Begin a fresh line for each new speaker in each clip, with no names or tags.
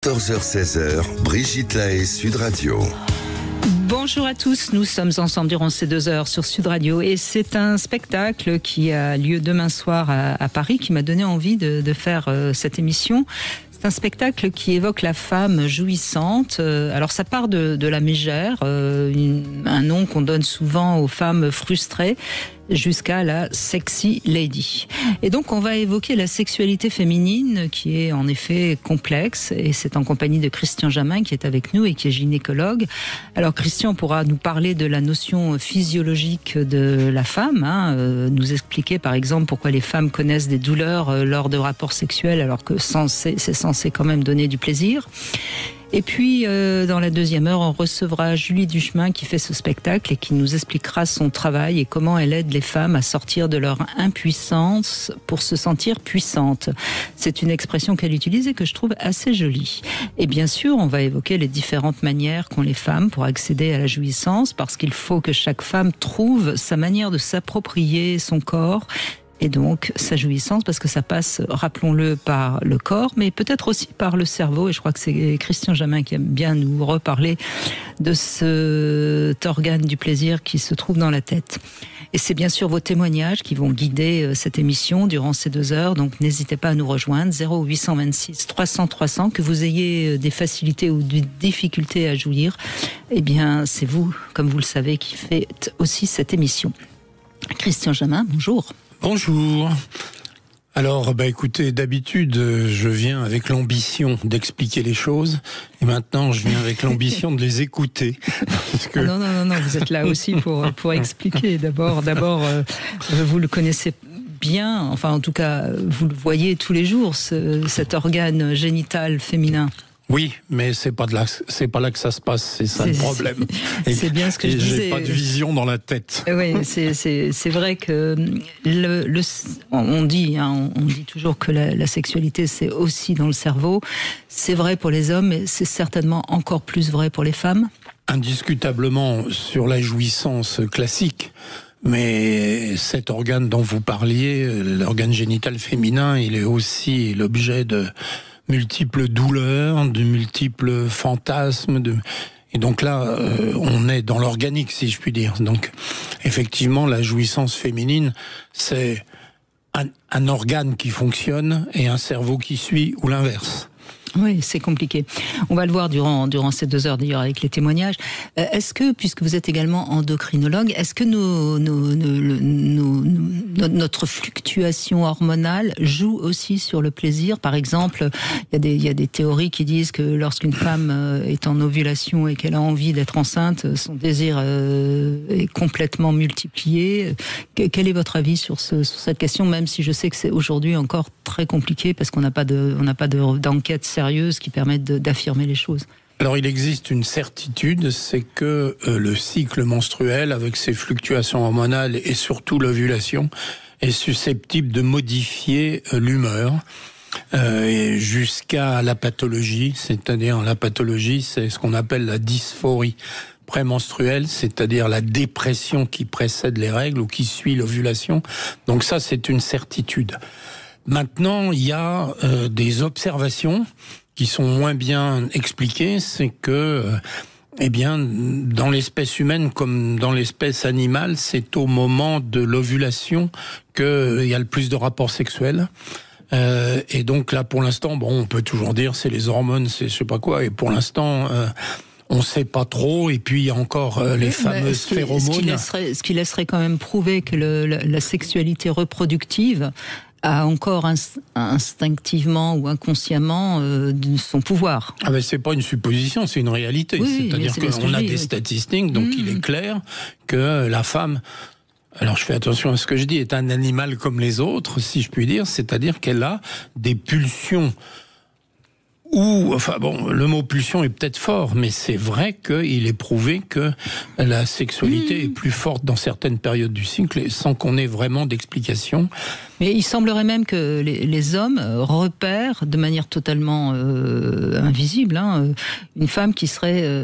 14h-16h, Brigitte Lahaie, Sud Radio.
Bonjour à tous, nous sommes ensemble durant ces 2 heures sur Sud Radio et c'est un spectacle qui a lieu demain soir à Paris qui m'a donné envie de faire cette émission. C'est un spectacle qui évoque la femme jouissante. Alors ça part de la mégère, un nom qu'on donne souvent aux femmes frustrées, jusqu'à la sexy lady. Et donc on va évoquer la sexualité féminine qui est en effet complexe et c'est en compagnie de Christian Jamin qui est avec nous et qui est gynécologue. Alors Christian pourra nous parler de la notion physiologique de la femme, nous expliquer par exemple pourquoi les femmes connaissent des douleurs lors de rapports sexuels alors que c'est censé quand même donner du plaisir. Et puis, dans la deuxième heure, on recevra Julie Duchemin qui fait ce spectacle et qui nous expliquera son travail et comment elle aide les femmes à sortir de leur impuissance pour se sentir puissantes. C'est une expression qu'elle utilise et que je trouve assez jolie. Et bien sûr, on va évoquer les différentes manières qu'ont les femmes pour accéder à la jouissance, parce qu'il faut que chaque femme trouve sa manière de s'approprier son corps et donc sa jouissance, parce que ça passe, rappelons-le, par le corps, mais peut-être aussi par le cerveau. Et je crois que c'est Christian Jamin qui aime bien nous reparler de cet organe du plaisir qui se trouve dans la tête. Et c'est bien sûr vos témoignages qui vont guider cette émission durant ces 2 heures. Donc n'hésitez pas à nous rejoindre, 0826 300 300. Que vous ayez des facilités ou des difficultés à jouir, eh bien c'est vous, comme vous le savez, qui faites aussi cette émission. Christian Jamin, bonjour.
Bonjour. Alors, écoutez, d'habitude, je viens avec l'ambition d'expliquer les choses, et maintenant, je viens avec l'ambition de les écouter. Parce que...
Non, vous êtes là aussi pour expliquer. D'abord, vous le connaissez bien, enfin, en tout cas, vous le voyez tous les jours, cet organe génital féminin.
Oui, mais c'est pas là que ça se passe, c'est ça le problème.
C'est bien ce que je disais.
J'ai pas de vision dans la tête.
Oui, c'est vrai que on dit toujours que la sexualité c'est aussi dans le cerveau. C'est vrai pour les hommes, mais c'est certainement encore plus vrai pour les femmes.
Indiscutablement sur la jouissance classique. Mais cet organe dont vous parliez, l'organe génital féminin, il est aussi l'objet de multiples douleurs, de multiples fantasmes, et donc là, on est dans l'organique, si je puis dire. Donc, effectivement, la jouissance féminine, c'est un organe qui fonctionne et un cerveau qui suit, ou l'inverse.
Oui, c'est compliqué. On va le voir durant ces 2 heures d'ailleurs avec les témoignages. Est-ce que, puisque vous êtes également endocrinologue, est-ce que notre fluctuation hormonale joue aussi sur le plaisir? Par exemple, il y a des théories qui disent que lorsqu'une femme est en ovulation et qu'elle a envie d'être enceinte, son désir est complètement multiplié. Quel est votre avis sur cette question, même si je sais que c'est aujourd'hui encore très compliqué parce qu'on n'a pas d'enquête sérieuses qui permettent d'affirmer les choses.
Alors il existe une certitude, c'est que le cycle menstruel, avec ses fluctuations hormonales et surtout l'ovulation, est susceptible de modifier l'humeur jusqu'à la pathologie. C'est-à-dire la pathologie, c'est ce qu'on appelle la dysphorie prémenstruelle, c'est-à-dire la dépression qui précède les règles ou qui suit l'ovulation. Donc ça, c'est une certitude. Maintenant, il y a des observations qui sont moins bien expliquées. C'est que, dans l'espèce humaine comme dans l'espèce animale, c'est au moment de l'ovulation qu'il y a le plus de rapports sexuels. Et donc là, pour l'instant, on peut toujours dire c'est les hormones, c'est je sais pas quoi. Et pour l'instant, on sait pas trop. Et puis il y a encore les fameuses phéromones.
Ce qui laisserait quand même prouver que la sexualité reproductive a encore instinctivement ou inconsciemment son pouvoir.
Ah ben c'est pas une supposition, c'est une réalité.
Oui,
c'est-à-dire qu'on a des statistiques, donc il est clair que la femme, alors je fais attention à ce que je dis, est un animal comme les autres, si je puis dire, c'est-à-dire qu'elle a des pulsions. Le mot pulsion est peut-être fort, mais c'est vrai qu'il est prouvé que la sexualité est plus forte dans certaines périodes du cycle, sans qu'on ait vraiment d'explication.
Mais il semblerait même que les hommes repèrent de manière totalement invisible une femme qui serait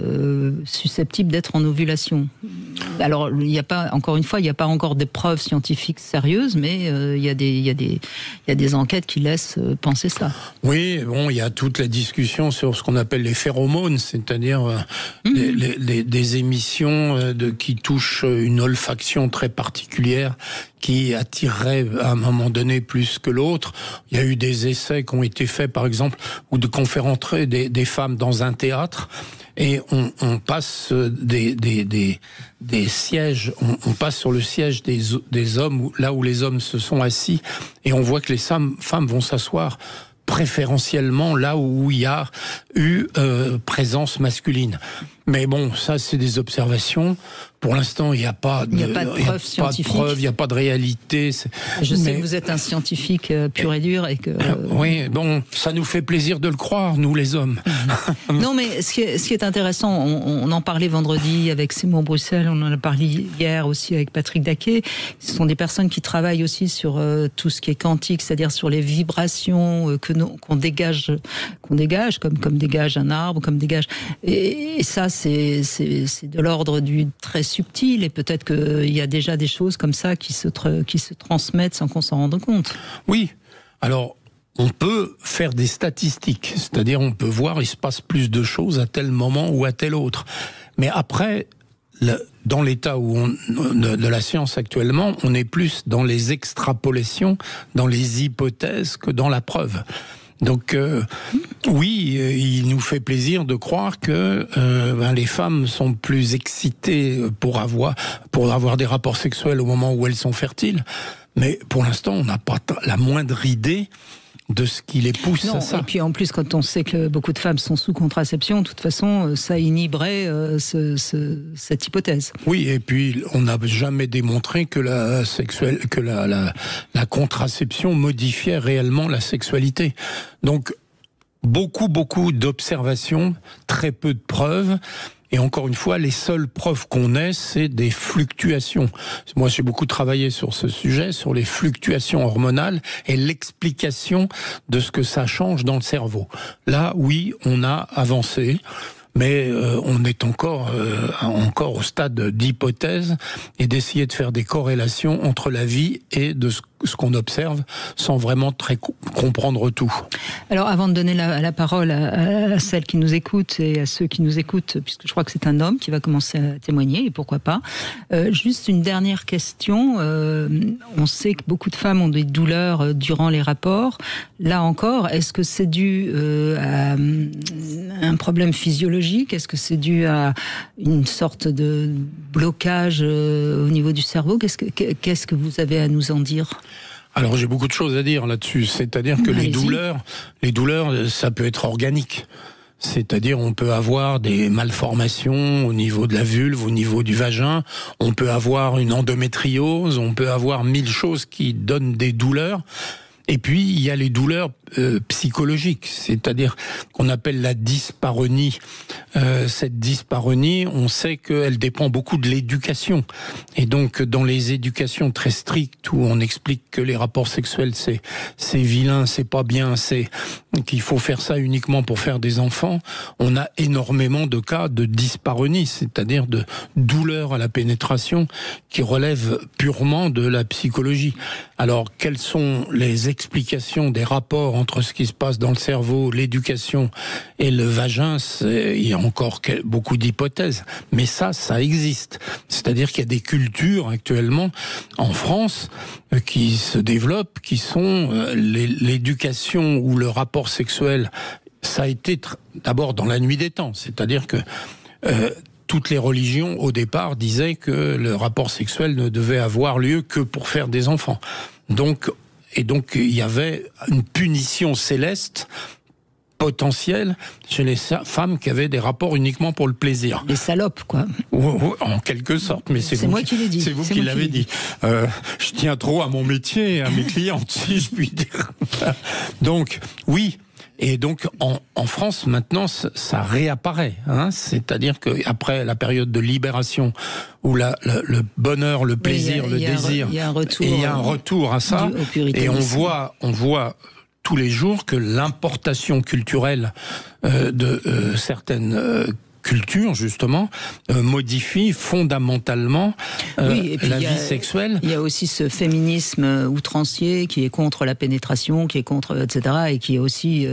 susceptible d'être en ovulation. alors il n'y a pas, encore une fois, il n'y a pas encore des preuves scientifiques sérieuses, mais il y a des enquêtes qui laissent penser ça.
Oui, bon, il y a toute la discussion sur ce qu'on appelle les phéromones, c'est-à-dire des émissions qui touchent une olfaction très particulière qui attirerait à un moment donné plus que l'autre. Il y a eu des essais qui ont été faits, par exemple, qu'on fait rentrer des femmes dans un théâtre et on passe des sièges, on passe sur le siège des hommes, là où les hommes se sont assis, et on voit que les femmes vont s'asseoir préférentiellement là où il y a eu présence masculine. Mais bon, ça c'est des observations. Pour l'instant, il n'y a pas de
preuve scientifique.
Il n'y a pas de réalité.
Je sais que vous êtes un scientifique pur et dur et que...
Oui, bon, ça nous fait plaisir de le croire, nous les hommes.
Non, mais ce qui est intéressant, on en parlait vendredi avec Simon Bruxelles, on en a parlé hier aussi avec Patrick Daquet. Ce sont des personnes qui travaillent aussi sur tout ce qui est quantique, c'est-à-dire sur les vibrations qu'on dégage, comme dégage un arbre, comme dégage... Et ça, c'est de l'ordre du très subtil, et peut-être qu'il y a déjà des choses comme ça qui se transmettent sans qu'on s'en rende compte.
Oui, alors on peut faire des statistiques, c'est-à-dire on peut voir il se passe plus de choses à tel moment ou à tel autre. Mais après, dans l'état de la science actuellement, on est plus dans les extrapolations, dans les hypothèses que dans la preuve. Donc oui, il nous fait plaisir de croire que les femmes sont plus excitées pour avoir des rapports sexuels au moment où elles sont fertiles, mais pour l'instant on n'a pas la moindre idée de ce qui les pousse à ça.
Et puis en plus, quand on sait que beaucoup de femmes sont sous contraception, de toute façon, ça inhiberait cette hypothèse.
Oui, et puis on n'a jamais démontré que la contraception modifiait réellement la sexualité. Donc beaucoup d'observations, très peu de preuves. Et encore une fois, les seules preuves qu'on ait, c'est des fluctuations. Moi, j'ai beaucoup travaillé sur ce sujet, sur les fluctuations hormonales et l'explication de ce que ça change dans le cerveau. Là, oui, on a avancé. Mais on est encore au stade d'hypothèse et d'essayer de faire des corrélations entre la vie et de ce qu'on observe sans vraiment très comprendre tout.
Alors avant de donner la parole à celles qui nous écoutent et à ceux qui nous écoutent, puisque je crois que c'est un homme qui va commencer à témoigner, et pourquoi pas, juste une dernière question. On sait que beaucoup de femmes ont des douleurs durant les rapports. Là encore, est-ce que c'est dû à un problème physiologique ? Est-ce que c'est dû à une sorte de blocage au niveau du cerveau ? Qu'est-ce que vous avez à nous en dire ?
Alors j'ai beaucoup de choses à dire là-dessus. C'est-à-dire que les douleurs, ça peut être organique. C'est-à-dire on peut avoir des malformations au niveau de la vulve, au niveau du vagin, on peut avoir une endométriose, on peut avoir 1000 choses qui donnent des douleurs. Et puis, il y a les douleurs psychologiques, c'est-à-dire qu'on appelle la dyspareunie. Cette dyspareunie, on sait qu'elle dépend beaucoup de l'éducation. Et donc, dans les éducations très strictes, où on explique que les rapports sexuels, c'est vilain, c'est pas bien, c'est qu'il faut faire ça uniquement pour faire des enfants, on a énormément de cas de dyspareunie, c'est-à-dire de douleurs à la pénétration qui relèvent purement de la psychologie. Alors, quelles sont les explications des rapports entre ce qui se passe dans le cerveau, l'éducation et le vagin? Il y a encore beaucoup d'hypothèses, mais ça existe. C'est-à-dire qu'il y a des cultures actuellement en France qui se développent, qui sont l'éducation ou le rapport sexuel. Ça a été d'abord dans la nuit des temps, c'est-à-dire que toutes les religions, au départ, disaient que le rapport sexuel ne devait avoir lieu que pour faire des enfants. Donc, il y avait une punition céleste potentielle chez les femmes qui avaient des rapports uniquement pour le plaisir.
Des salopes, quoi.
En quelque sorte, mais c'est
moi qui l'ai dit.
C'est vous qui l'avez dit. Je tiens trop à mon métier et à mes clientes, si je puis dire. Donc, oui. Et donc en France maintenant ça réapparaît, hein, c'est-à-dire que après la période de libération où le bonheur, le plaisir, le désir, il y a un retour à ça, et on voit tous les jours que l'importation culturelle de certaines culture, justement, modifie fondamentalement
et puis
la vie sexuelle.
Il y a aussi ce féminisme outrancier qui est contre la pénétration, qui est contre, etc., et qui aussi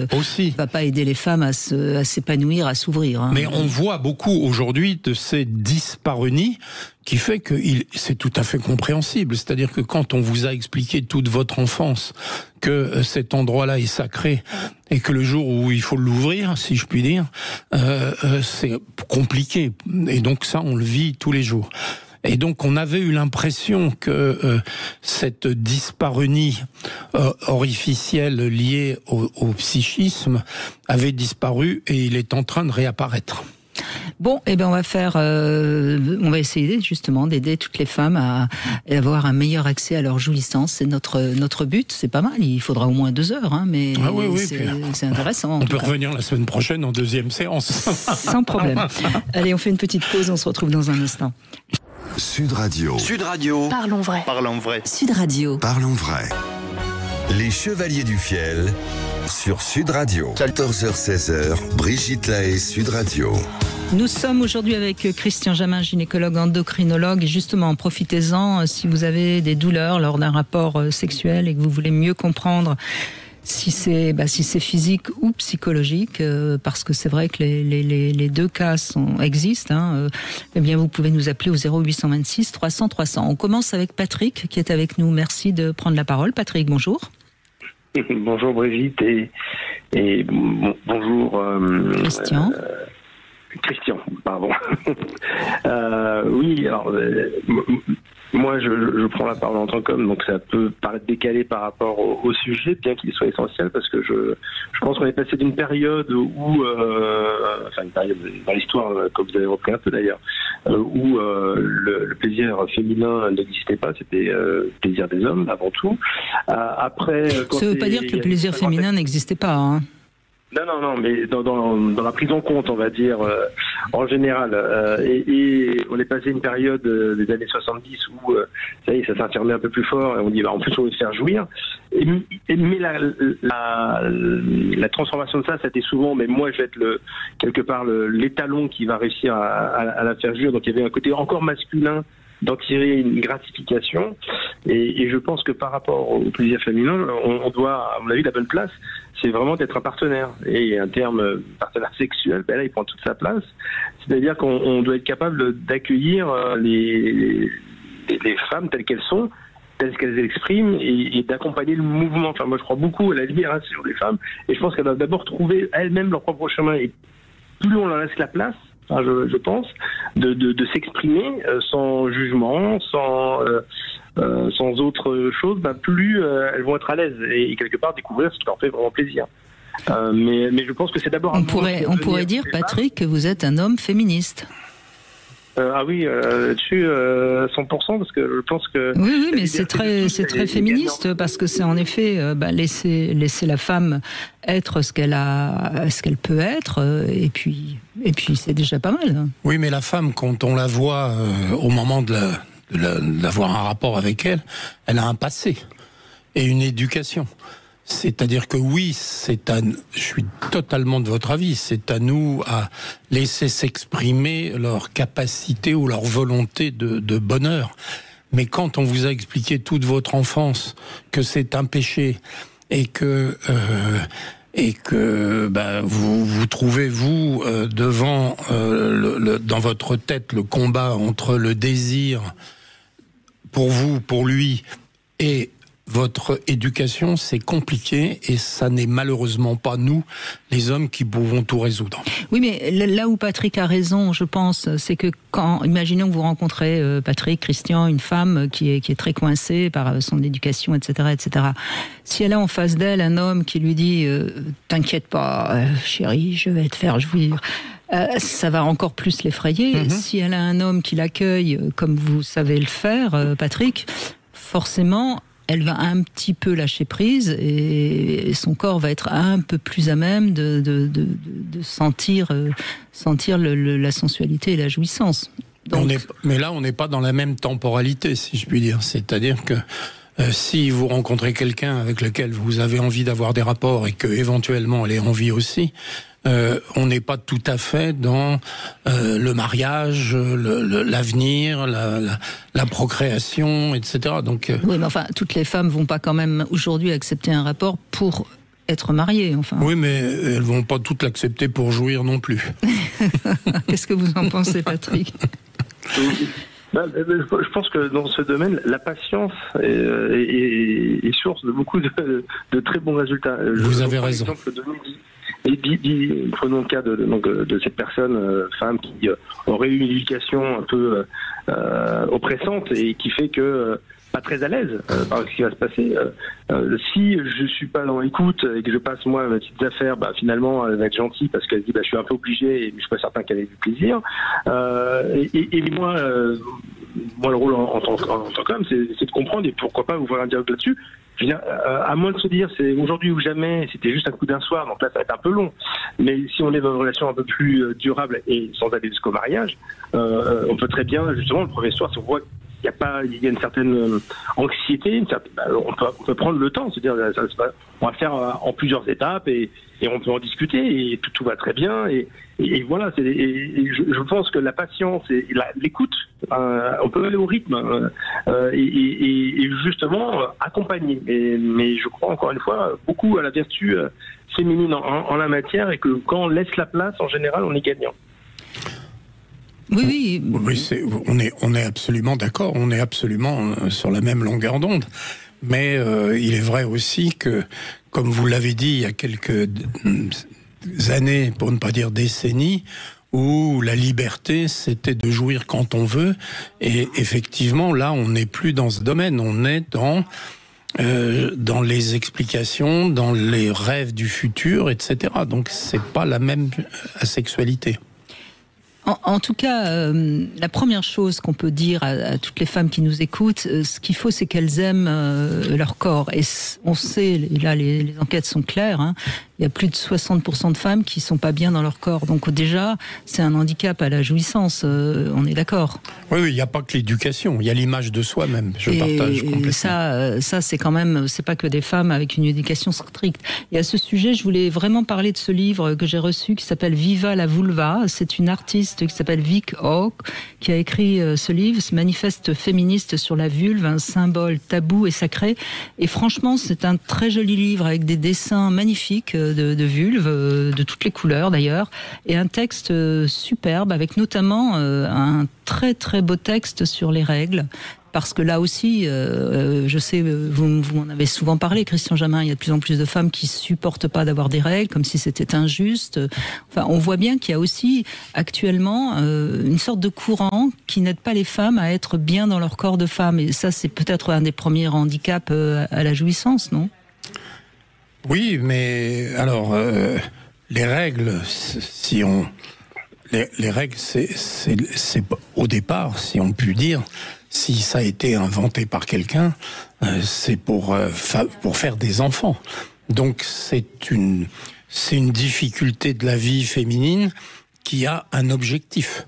va pas aider les femmes à s'épanouir, à s'ouvrir.
Mais on voit beaucoup aujourd'hui de ces dyspareunies qui fait que c'est tout à fait compréhensible. C'est-à-dire que quand on vous a expliqué toute votre enfance que cet endroit-là est sacré et que le jour où il faut l'ouvrir, si je puis dire, c'est compliqué. Et donc ça, on le vit tous les jours. Et donc on avait eu l'impression que cette dyspareunie orificielle liée au psychisme avait disparu et il est en train de réapparaître.
Bon, on va essayer justement d'aider toutes les femmes à avoir un meilleur accès à leur jouissance. C'est notre but. C'est pas mal. Il faudra au moins 2 heures, mais c'est intéressant.
On peut revenir la semaine prochaine en 2e séance.
Sans problème. Allez, on fait une petite pause. On se retrouve dans un instant.
Sud Radio.
Sud Radio.
Parlons vrai.
Parlons vrai.
Sud Radio.
Parlons vrai. Les Chevaliers du Fiel sur Sud Radio. 14h-16h, Brigitte Lahaie, Sud Radio.
Nous sommes aujourd'hui avec Christian Jamin, gynécologue endocrinologue. Et justement, profitez-en si vous avez des douleurs lors d'un rapport sexuel et que vous voulez mieux comprendre si c'est physique ou psychologique, parce que c'est vrai que les deux cas existent. Eh bien, vous pouvez nous appeler au 0826 300 300. On commence avec Patrick qui est avec nous. Merci de prendre la parole. Patrick, bonjour.
Bonjour Brigitte et bonjour Christian, pardon. Oui, alors moi je prends la parole en tant qu'homme, donc ça peut paraître décalé par rapport au sujet, bien qu'il soit essentiel, parce que je pense qu'on est passé d'une période où, une période dans l'histoire, comme vous avez repris un peu d'ailleurs, où le plaisir féminin n'existait pas, c'était le plaisir des hommes avant tout. Après,
ça ne veut pas dire que le plaisir féminin n'existait pas, hein.
Non, mais dans la prise en compte, on va dire, en général. Et on est passé une période des années 70 où, ça y est, ça s'affirmait un peu plus fort, et on dit, en plus, on veut se faire jouir. Mais la transformation de ça, c'était souvent, mais moi, je vais être quelque part l'étalon qui va réussir à la faire jouir. Donc, il y avait un côté encore masculin d'en tirer une gratification. Et je pense que par rapport au plaisir féminin, on doit, à mon avis, la bonne place, c'est vraiment d'être un partenaire. Et un terme partenaire sexuel, là, il prend toute sa place. C'est-à-dire qu'on doit être capable d'accueillir les femmes telles qu'elles sont, telles qu'elles expriment, et d'accompagner le mouvement. Enfin, moi, je crois beaucoup à la libération des femmes, et je pense qu'elles doivent d'abord trouver elles-mêmes leur propre chemin. Et plus on leur laisse la place, je pense, de s'exprimer sans jugement, sans autre chose, plus elles vont être à l'aise et quelque part découvrir ce qui leur fait vraiment plaisir. Mais je pense que c'est d'abord...
On pourrait dire, Patrick, que vous êtes un homme féministe.
Oui, dessus 100%, parce que je pense que...
Oui, mais c'est très féministe, parce que c'est en effet laisser la femme être ce qu'elle peut être, et puis c'est déjà pas mal.
Oui, mais la femme, quand on la voit au moment d'avoir un rapport avec elle, elle a un passé et une éducation. C'est-à-dire que oui, je suis totalement de votre avis, c'est à nous à laisser s'exprimer leur capacité ou leur volonté de bonheur. Mais quand on vous a expliqué toute votre enfance que c'est un péché et que vous trouvez devant dans votre tête le combat entre le désir pour vous, pour lui, et votre éducation, c'est compliqué et ça n'est malheureusement pas nous, les hommes, qui pouvons tout résoudre.
Oui, mais là où Patrick a raison, je pense, c'est que imaginons que vous rencontrez, Patrick, Christian, une femme qui est très coincée par son éducation, etc., etc. Si elle a en face d'elle un homme qui lui dit « T'inquiète pas, chérie, je vais te faire jouir », ça va encore plus l'effrayer. Si elle a un homme qui l'accueille, comme vous savez le faire, Patrick, forcément... elle va un petit peu lâcher prise et son corps va être un peu plus à même de sentir la sensualité et la jouissance. Donc...
Mais là, on n'est pas dans la même temporalité, si je puis dire. C'est-à-dire que si vous rencontrez quelqu'un avec lequel vous avez envie d'avoir des rapports et que éventuellement elle ait envie aussi, on n'est pas tout à fait dans le mariage, l'avenir, la procréation, etc. Donc,
oui, mais enfin, toutes les femmes vont pas quand même aujourd'hui accepter un rapport pour être mariées, enfin.
Oui, mais elles vont pas toutes l'accepter pour jouir non plus.
Qu'est-ce que vous en pensez, Patrick?
Je pense que dans ce domaine, la patience est source de beaucoup de très bons résultats.
Vous avez raison.
Prenons le cas de cette personne, femme, qui aurait eu une éducation un peu oppressante et qui fait que pas très à l'aise par ce qui va se passer. Si je suis pas dans l'écoute et que je passe moi mes petites affaires, finalement elle va être gentille parce qu'elle dit je suis un peu obligé et je suis pas certain qu'elle ait du plaisir. Et moi le rôle en tant qu'homme, c'est de comprendre et pourquoi pas ouvrir un dialogue là-dessus. Je veux dire, à moins de se dire c'est aujourd'hui ou jamais, c'était juste un coup d'un soir, donc là ça va être un peu long. Mais si on est dans une relation un peu plus durable et sans aller jusqu'au mariage, on peut très bien, justement, le premier soir, si on voit il y a une certaine anxiété, on peut prendre le temps, c'est-à-dire on va faire en plusieurs étapes et on peut en discuter et tout va très bien et voilà. Je pense que la patience et l'écoute, on peut aller au rythme et justement accompagner. Mais je crois encore une fois beaucoup à la vertu féminine en la matière et que quand on laisse la place, en général, on est gagnant.
Oui,
on est absolument d'accord, on est absolument sur la même longueur d'onde. Mais il est vrai aussi que, comme vous l'avez dit il y a quelques années, pour ne pas dire décennies, où la liberté, c'était de jouir quand on veut. Et effectivement, là, on n'est plus dans ce domaine, on est dans les explications, dans les rêves du futur, etc. Donc, c'est pas la même asexualité.
En tout cas, la première chose qu'on peut dire à toutes les femmes qui nous écoutent, ce qu'il faut, c'est qu'elles aiment leur corps. Et on sait, et là les enquêtes sont claires, hein, il y a plus de 60% de femmes qui sont pas bien dans leur corps. Donc déjà, c'est un handicap à la jouissance, on est d'accord.
Oui, il n'y a pas que l'éducation, il y a l'image de soi-même, je partage complètement.
Ça c'est quand même, c'est pas que des femmes avec une éducation stricte. Et à ce sujet, je voulais vraiment parler de ce livre que j'ai reçu, qui s'appelle Viva la vulva. C'est une artiste qui s'appelle Vic Hawk, qui a écrit ce livre, ce manifeste féministe sur la vulve, un symbole tabou et sacré. Et franchement, c'est un très joli livre avec des dessins magnifiques de vulve, de toutes les couleurs d'ailleurs, et un texte superbe avec notamment un très très beau texte sur les règles. Parce que là aussi, je sais, vous en avez souvent parlé, Christian Jamin, il y a de plus en plus de femmes qui supportent pas d'avoir des règles, comme si c'était injuste. Enfin, on voit bien qu'il y a aussi actuellement une sorte de courant qui n'aide pas les femmes à être bien dans leur corps de femme. Et ça, c'est peut-être un des premiers handicaps à la jouissance, non ?
Oui, mais alors, les règles, les règles, c'est au départ, si on peut dire, si ça a été inventé par quelqu'un, c'est pour faire des enfants. Donc c'est une difficulté de la vie féminine qui a un objectif.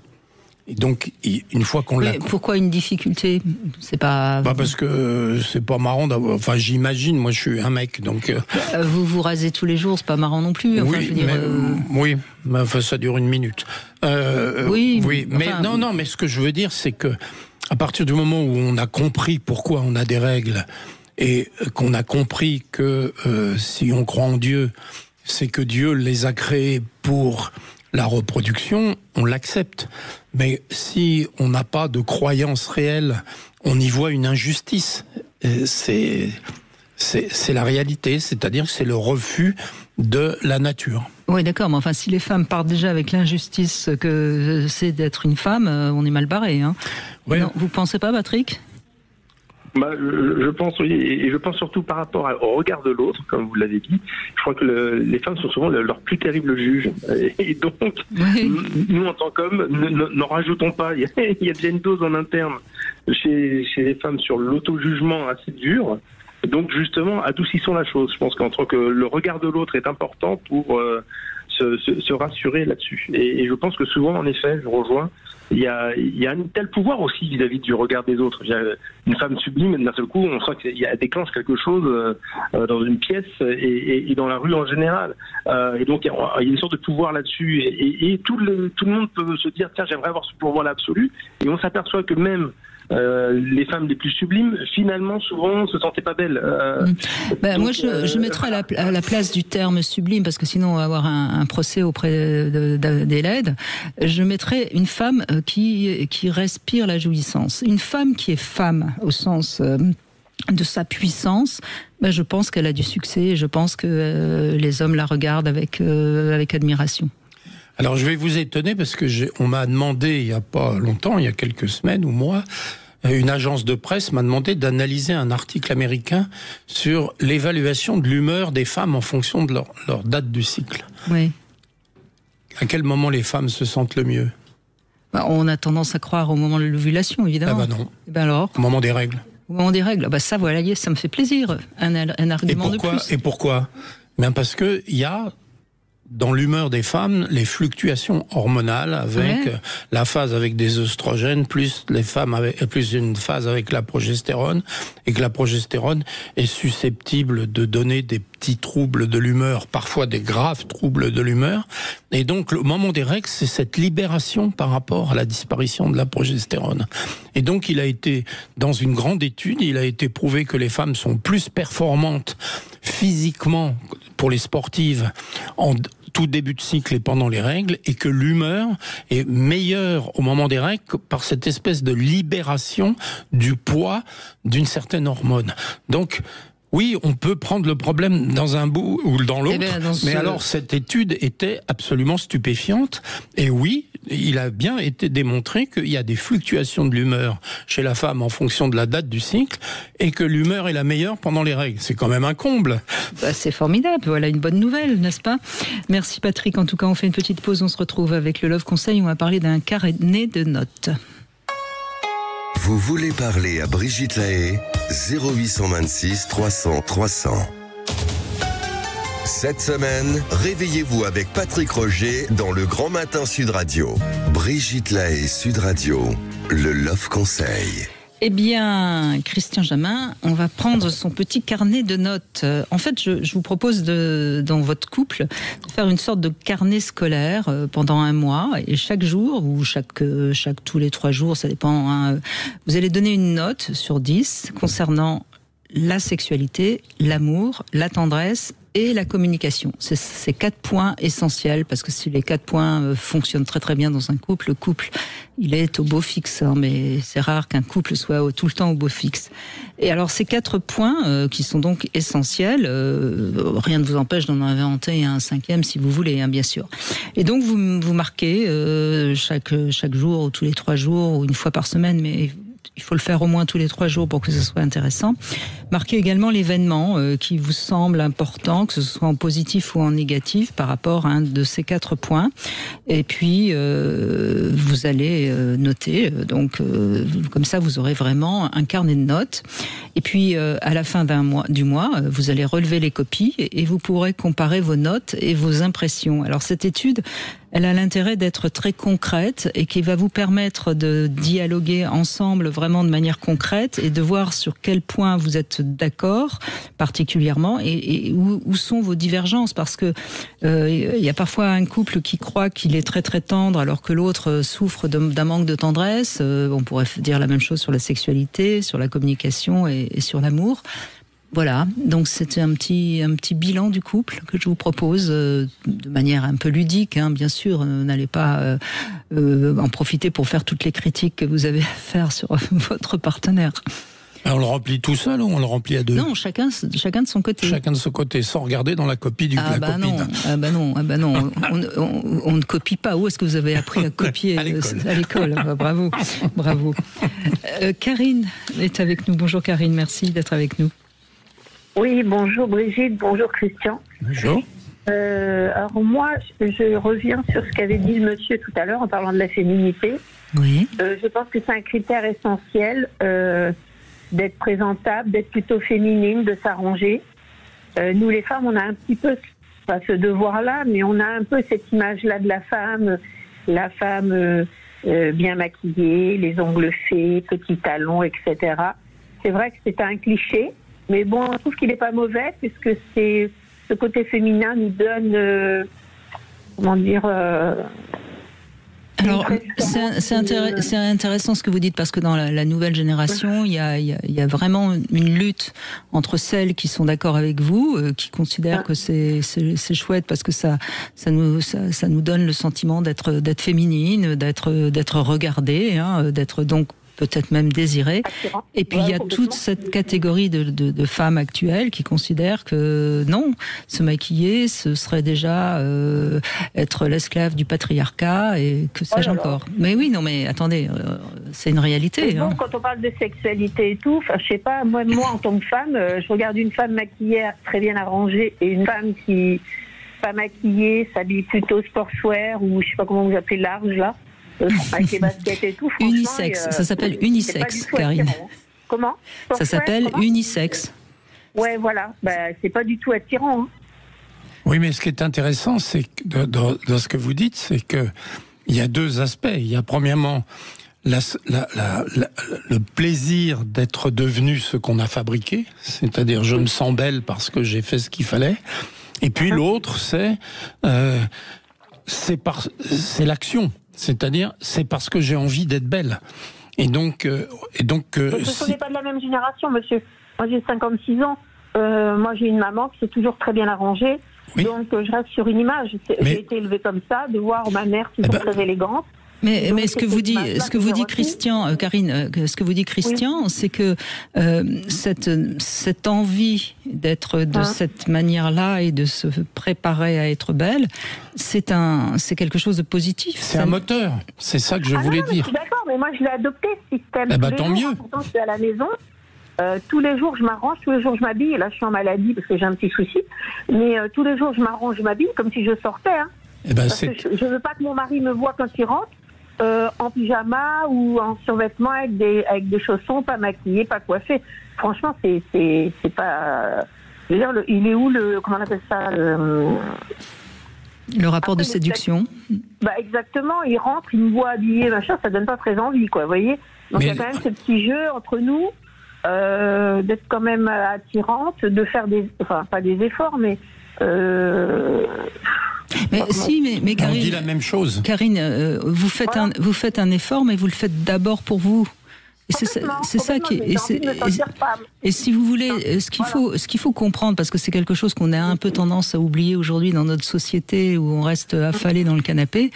Et donc, une fois qu'on l'a...
Pourquoi une difficulté ? C'est pas...
parce que c'est pas marrant d'avoir... Enfin, j'imagine, moi je suis un mec, donc...
Vous vous rasez tous les jours, c'est pas marrant non plus. Enfin,
oui,
je veux dire,
oui, mais enfin, ça dure une minute.
Oui,
mais
enfin,
non, mais ce que je veux dire, c'est que à partir du moment où on a compris pourquoi on a des règles et qu'on a compris que si on croit en Dieu, c'est que Dieu les a créés pour la reproduction, on l'accepte. Mais si on n'a pas de croyance réelle, on y voit une injustice. C'est la réalité, c'est-à-dire que c'est le refus de la nature.
Oui, d'accord, mais enfin, si les femmes partent déjà avec l'injustice que c'est d'être une femme, on est mal barré. Hein.
Oui.
Non, vous pensez pas, Patrick ?
Je pense, oui, et je pense surtout par rapport au regard de l'autre, comme vous l'avez dit. Je crois que les femmes sont souvent leur plus terrible juge. Et donc, oui. Nous, en tant qu'hommes, n'en rajoutons pas. Il y a déjà une dose en interne chez les femmes sur l'auto-jugement assez dur. Donc, justement, adoucissons la chose. Je pense qu'en tant que le regard de l'autre est important pour se rassurer là-dessus. Et je pense que souvent, en effet, je rejoins, il y a un tel pouvoir aussi vis-à-vis du regard des autres. Une femme sublime, d'un seul coup, on sent qu'il déclenche quelque chose dans une pièce et dans la rue en général. Et donc, il y a une sorte de pouvoir là-dessus. Et tout le monde peut se dire, tiens, j'aimerais avoir ce pouvoir-là absolu. Et on s'aperçoit que même les femmes les plus sublimes, finalement, souvent, se sentaient pas belles.
Moi, je mettrais à la place du terme sublime, parce que sinon, on va avoir un procès auprès des LED. Je mettrais une femme qui respire la jouissance. Une femme qui est femme, au sens de sa puissance, je pense qu'elle a du succès, et je pense que les hommes la regardent avec admiration.
Alors je vais vous étonner parce que on m'a demandé il y a pas longtemps, il y a quelques semaines ou mois, une agence de presse m'a demandé d'analyser un article américain sur l'évaluation de l'humeur des femmes en fonction de leur date du cycle.
Oui.
À quel moment les femmes se sentent le mieux ?
On a tendance à croire au moment de l'ovulation, évidemment.
Ah non.
Alors ?
Au moment des règles.
Au moment des règles, ça voilà, ça me fait plaisir. Un argument de plus.
Et pourquoi ? Parce que il y a dans l'humeur des femmes, les fluctuations hormonales avec la phase avec des œstrogènes, plus une phase avec la progestérone, et que la progestérone est susceptible de donner des petits troubles de l'humeur, parfois des graves troubles de l'humeur. Et donc, le moment des règles, c'est cette libération par rapport à la disparition de la progestérone. Et donc, dans une grande étude, il a été prouvé que les femmes sont plus performantes physiquement pour les sportives en tout début de cycle et pendant les règles, et que l'humeur est meilleure au moment des règles par cette espèce de libération du poids d'une certaine hormone. Donc, oui, on peut prendre le problème dans un bout ou dans l'autre, mais alors cette étude était absolument stupéfiante. Et oui, il a bien été démontré qu'il y a des fluctuations de l'humeur chez la femme en fonction de la date du cycle, et que l'humeur est la meilleure pendant les règles. C'est quand même un comble.
C'est formidable, voilà une bonne nouvelle, n'est-ce pas ? Merci Patrick, en tout cas on fait une petite pause, on se retrouve avec le Love Conseil, on va parler d'un carnet de notes.
Vous voulez parler à Brigitte Lahaie ? 0826 300 300. Cette semaine, réveillez-vous avec Patrick Roger dans le Grand Matin Sud Radio. Brigitte Lahaie, Sud Radio, le Love Conseil.
Eh bien, Christian Jamin, on va prendre son petit carnet de notes. En fait, je vous propose dans votre couple de faire une sorte de carnet scolaire pendant un mois, et chaque jour ou tous les 3 jours, ça dépend. Vous allez donner une note sur 10 concernant la sexualité, l'amour, la tendresse et la communication. C'est ces 4 points essentiels, parce que si les 4 points fonctionnent très très bien dans un couple, le couple, il est au beau fixe, mais c'est rare qu'un couple soit tout le temps au beau fixe. Et alors ces 4 points qui sont donc essentiels, rien ne vous empêche d'en inventer un 5e si vous voulez, bien sûr. Et donc vous marquez chaque jour, ou tous les 3 jours, ou une fois par semaine, mais il faut le faire au moins tous les 3 jours pour que ce soit intéressant. Marquez également l'événement qui vous semble important, que ce soit en positif ou en négatif, par rapport à un de ces 4 points. Et puis, vous allez noter. Donc, comme ça, vous aurez vraiment un carnet de notes. Et puis, à la fin du mois, vous allez relever les copies et vous pourrez comparer vos notes et vos impressions. Alors, cette étude, elle a l'intérêt d'être très concrète et qui va vous permettre de dialoguer ensemble vraiment de manière concrète et de voir sur quel point vous êtes d'accord particulièrement et où sont vos divergences, parce que il y a parfois un couple qui croit qu'il est très très tendre alors que l'autre souffre d'un manque de tendresse. On pourrait dire la même chose sur la sexualité, sur la communication et sur l'amour. Voilà, donc c'était un petit bilan du couple que je vous propose de manière un peu ludique, bien sûr. N'allez pas en profiter pour faire toutes les critiques que vous avez à faire sur votre partenaire.
On le remplit tout seul ou on le remplit à 2 ?
Non, chacun de son côté.
Chacun de son côté, sans regarder dans la copie de la copine.
Non. On ne copie pas. Où est-ce que vous avez appris à copier ? À l'école. Bravo. Karine est avec nous. Bonjour Karine, merci d'être avec nous.
Oui, bonjour Brigitte, bonjour Christian.
Bonjour.
Alors moi, je reviens sur ce qu'avait dit le monsieur tout à l'heure en parlant de la féminité.
Oui.
Je pense que c'est un critère essentiel d'être présentable, d'être plutôt féminine, de s'arranger. Nous les femmes, on a un petit peu pas ce devoir-là, mais on a un peu cette image-là de la femme bien maquillée, les ongles faits, petits talons, etc. C'est vrai que c'est un cliché, mais bon, je trouve qu'il n'est pas mauvais, puisque ce côté féminin nous donne,
Alors, c'est intéressant ce que vous dites, parce que dans la nouvelle génération, il y a vraiment une lutte entre celles qui sont d'accord avec vous, qui considèrent que c'est chouette parce que ça nous donne le sentiment d'être féminine, d'être regardée, hein, d'être donc peut-être même désirée. Et puis il y a toute cette catégorie de femmes actuelles qui considèrent que non, se maquiller, ce serait déjà être l'esclave du patriarcat et que sais-je encore. Mais oui, non mais attendez, c'est une réalité.
Bon, quand on parle de sexualité et tout, je sais pas, moi en tant que femme, je regarde une femme maquillée très bien arrangée et une femme qui pas maquillée, s'habille plutôt sportswear ou je sais pas comment vous appelez, large là. Avec les baskets et tout.
Unisexe, ça s'appelle unisexe, Karine.
Comment ?
Ça s'appelle unisexe.
Ouais, voilà. C'est pas du tout attirant. Hein.
Oui, mais ce qui est intéressant, c'est que dans ce que vous dites, c'est que il y a deux aspects. Il y a premièrement le plaisir d'être devenu ce qu'on a fabriqué, c'est-à-dire je me sens belle parce que j'ai fait ce qu'il fallait. Et puis l'autre, c'est l'action. C'est-à-dire, c'est parce que j'ai envie d'être belle. Et donc,
ce n'est pas de la même génération, monsieur. Moi, j'ai 56 ans. Moi, j'ai une maman qui s'est toujours très bien arrangée. Oui. Donc, je reste sur une image. J'ai été élevée comme ça, de voir ma mère toujours très élégante.
Mais ce que vous dit Christian, Karine, ce que vous dit Christian, c'est que cette envie d'être de cette manière-là et de se préparer à être belle, c'est quelque chose de positif.
C'est un moteur. C'est ça que je voulais dire.
Je suis d'accord, mais moi je l'ai adopté ce système.
Tant mieux.
Pourtant, je suis à la maison. Tous les jours je m'arrange, tous les jours je m'habille. Et là, je suis en maladie parce que j'ai un petit souci. Mais tous les jours je m'arrange, je m'habille comme si je sortais. Hein. Parce que je veux pas que mon mari me voie quand il rentre. En pyjama ou en survêtement avec des chaussons, pas maquillés, pas coiffés. Franchement, c'est pas. Je veux dire, il est où comment on appelle ça
le rapport de séduction.
Exactement. Il rentre, il me voit habillé, machin, ça donne pas très envie, quoi. Vous voyez. Donc il y a quand même ce petit jeu entre nous d'être quand même attirante, de faire pas des efforts, mais.
Mais Karine,
on dit la même chose.
Karine, vous faites un effort, mais vous le faites d'abord pour vous. Et c'est ça qui et si vous voulez, ce qu'il faut comprendre, parce que c'est quelque chose qu'on a un peu tendance à oublier aujourd'hui dans notre société où on reste affalé dans le canapé.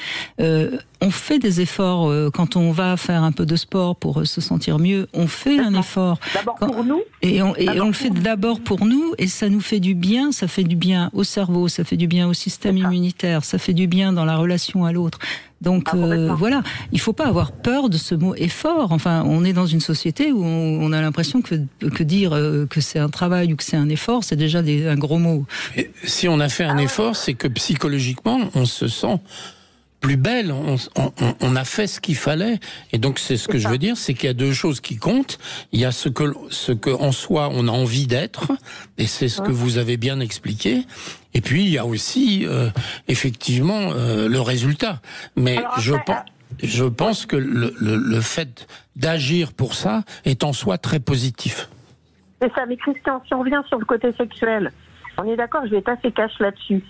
On fait des efforts quand on va faire un peu de sport pour se sentir mieux. On fait un effort.
D'abord pour nous.
Et on le fait d'abord pour nous, et ça nous fait du bien. Ça fait du bien au cerveau, ça fait du bien au système immunitaire, ça fait du bien dans la relation à l'autre. Donc voilà, il faut pas avoir peur de ce mot effort. Enfin, on est dans une société où on a l'impression que dire que c'est un travail ou que c'est un effort, c'est déjà un gros mot.
Et si on a fait un effort, c'est que psychologiquement, on se sent plus belle, on a fait ce qu'il fallait. Et donc c'est ce que je veux dire, c'est qu'il y a deux choses qui comptent. Il y a ce que en soi on a envie d'être, et c'est ce que vous avez bien expliqué. Et puis il y a aussi effectivement le résultat. Mais alors, je pense que le fait d'agir pour ça est en soi très positif.
C'est ça, mais Christian, si on revient sur le côté sexuel, on est d'accord, je vais être assez cash là-dessus.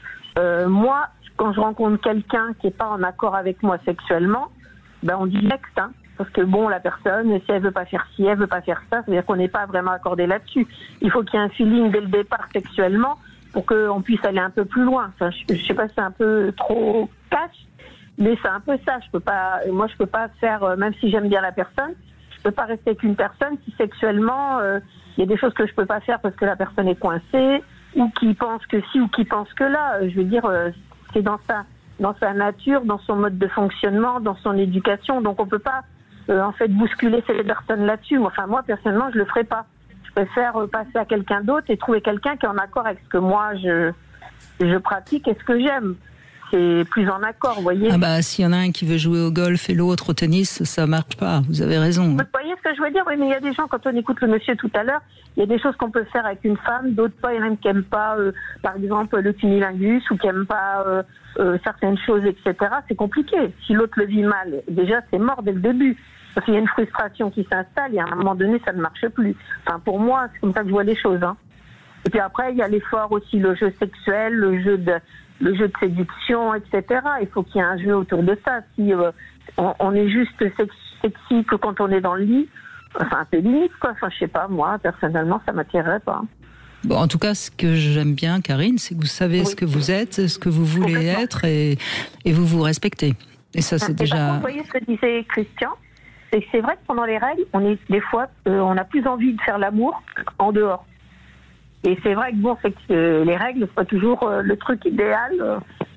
Moi, quand je rencontre quelqu'un qui n'est pas en accord avec moi sexuellement, on dit next, hein, parce que bon, la personne, si elle veut pas faire ci, elle veut pas faire ça, c'est-à-dire qu'on n'est pas vraiment accordé là-dessus. Il faut qu'il y ait un feeling dès le départ sexuellement pour qu'on puisse aller un peu plus loin. Enfin, je sais pas si c'est un peu trop cash, mais c'est un peu ça. Moi, je peux pas faire, même si j'aime bien la personne, je peux pas rester avec une personne si sexuellement, il y a des choses que je peux pas faire parce que la personne est coincée, ou qui pense que si, ou qui pense que là. Je veux dire, c'est dans sa nature, dans son mode de fonctionnement, dans son éducation. Donc on peut pas en fait bousculer ces personnes là-dessus. Enfin moi personnellement je le ferai pas. Je préfère passer à quelqu'un d'autre et trouver quelqu'un qui est en accord avec ce que moi je pratique et ce que j'aime. c'est plus en accord, vous voyez.
Ah bah, s'il y en a un qui veut jouer au golf et l'autre au tennis, ça marche pas, vous avez raison.
Vous voyez ce que je veux dire? Oui, mais il y a des gens, quand on écoute le monsieur tout à l'heure, il y a des choses qu'on peut faire avec une femme, d'autres pas. Il y en a qui n'aiment pas, par exemple, le cunnilingus ou qui n'aiment pas certaines choses, etc. C'est compliqué. Si l'autre le vit mal, déjà, c'est mort dès le début. Parce qu'il y a une frustration qui s'installe et à un moment donné, ça ne marche plus. Enfin, pour moi, c'est comme ça que je vois les choses. Hein. Et puis après, il y a l'effort aussi, le jeu sexuel, le jeu de séduction, etc. Il faut qu'il y ait un jeu autour de ça. Si on est juste sexy que quand on est dans le lit, enfin, c'est limite, quoi. Enfin, je sais pas, moi, personnellement, ça m'attirerait pas.
Bon, en tout cas, ce que j'aime bien, Karine, c'est que vous savez ce que vous êtes, ce que vous voulez être, et vous vous respectez. Et ça, c'est déjà...
Par contre, vous voyez ce que disait Christian, c'est vrai que pendant les règles, des fois, on a plus envie de faire l'amour en dehors. Et c'est vrai que bon, c'est que les règles, c'est pas toujours le truc idéal.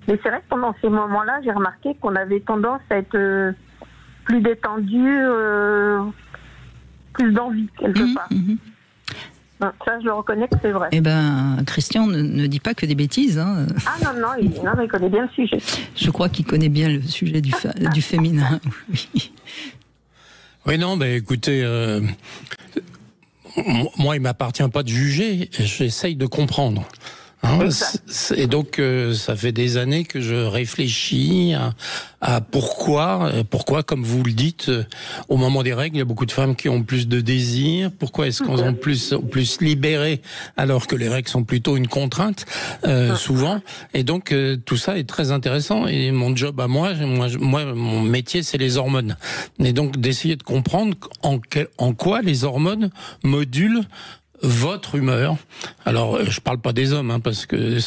Mais c'est vrai que pendant ces moments-là, j'ai remarqué qu'on avait tendance à être plus détendu, plus d'envie quelque part. Ça, je le reconnais que c'est vrai.
Eh ben, Christian ne dit pas que des bêtises. Hein.
Ah non, il connaît bien le sujet.
Je crois qu'il connaît bien le sujet du féminin.
Oui, non, mais écoutez, moi, il m'appartient pas de juger, j'essaye de comprendre. Hein, et donc, ça fait des années que je réfléchis à pourquoi, comme vous le dites, au moment des règles, il y a beaucoup de femmes qui ont plus de désir. Pourquoi est-ce qu'on est plus libérées alors que les règles sont plutôt une contrainte, souvent. Et donc, tout ça est très intéressant. Et mon job à moi, mon métier, c'est les hormones. Et donc, d'essayer de comprendre en quoi les hormones modulent votre humeur. Alors, je parle pas des hommes, hein, parce que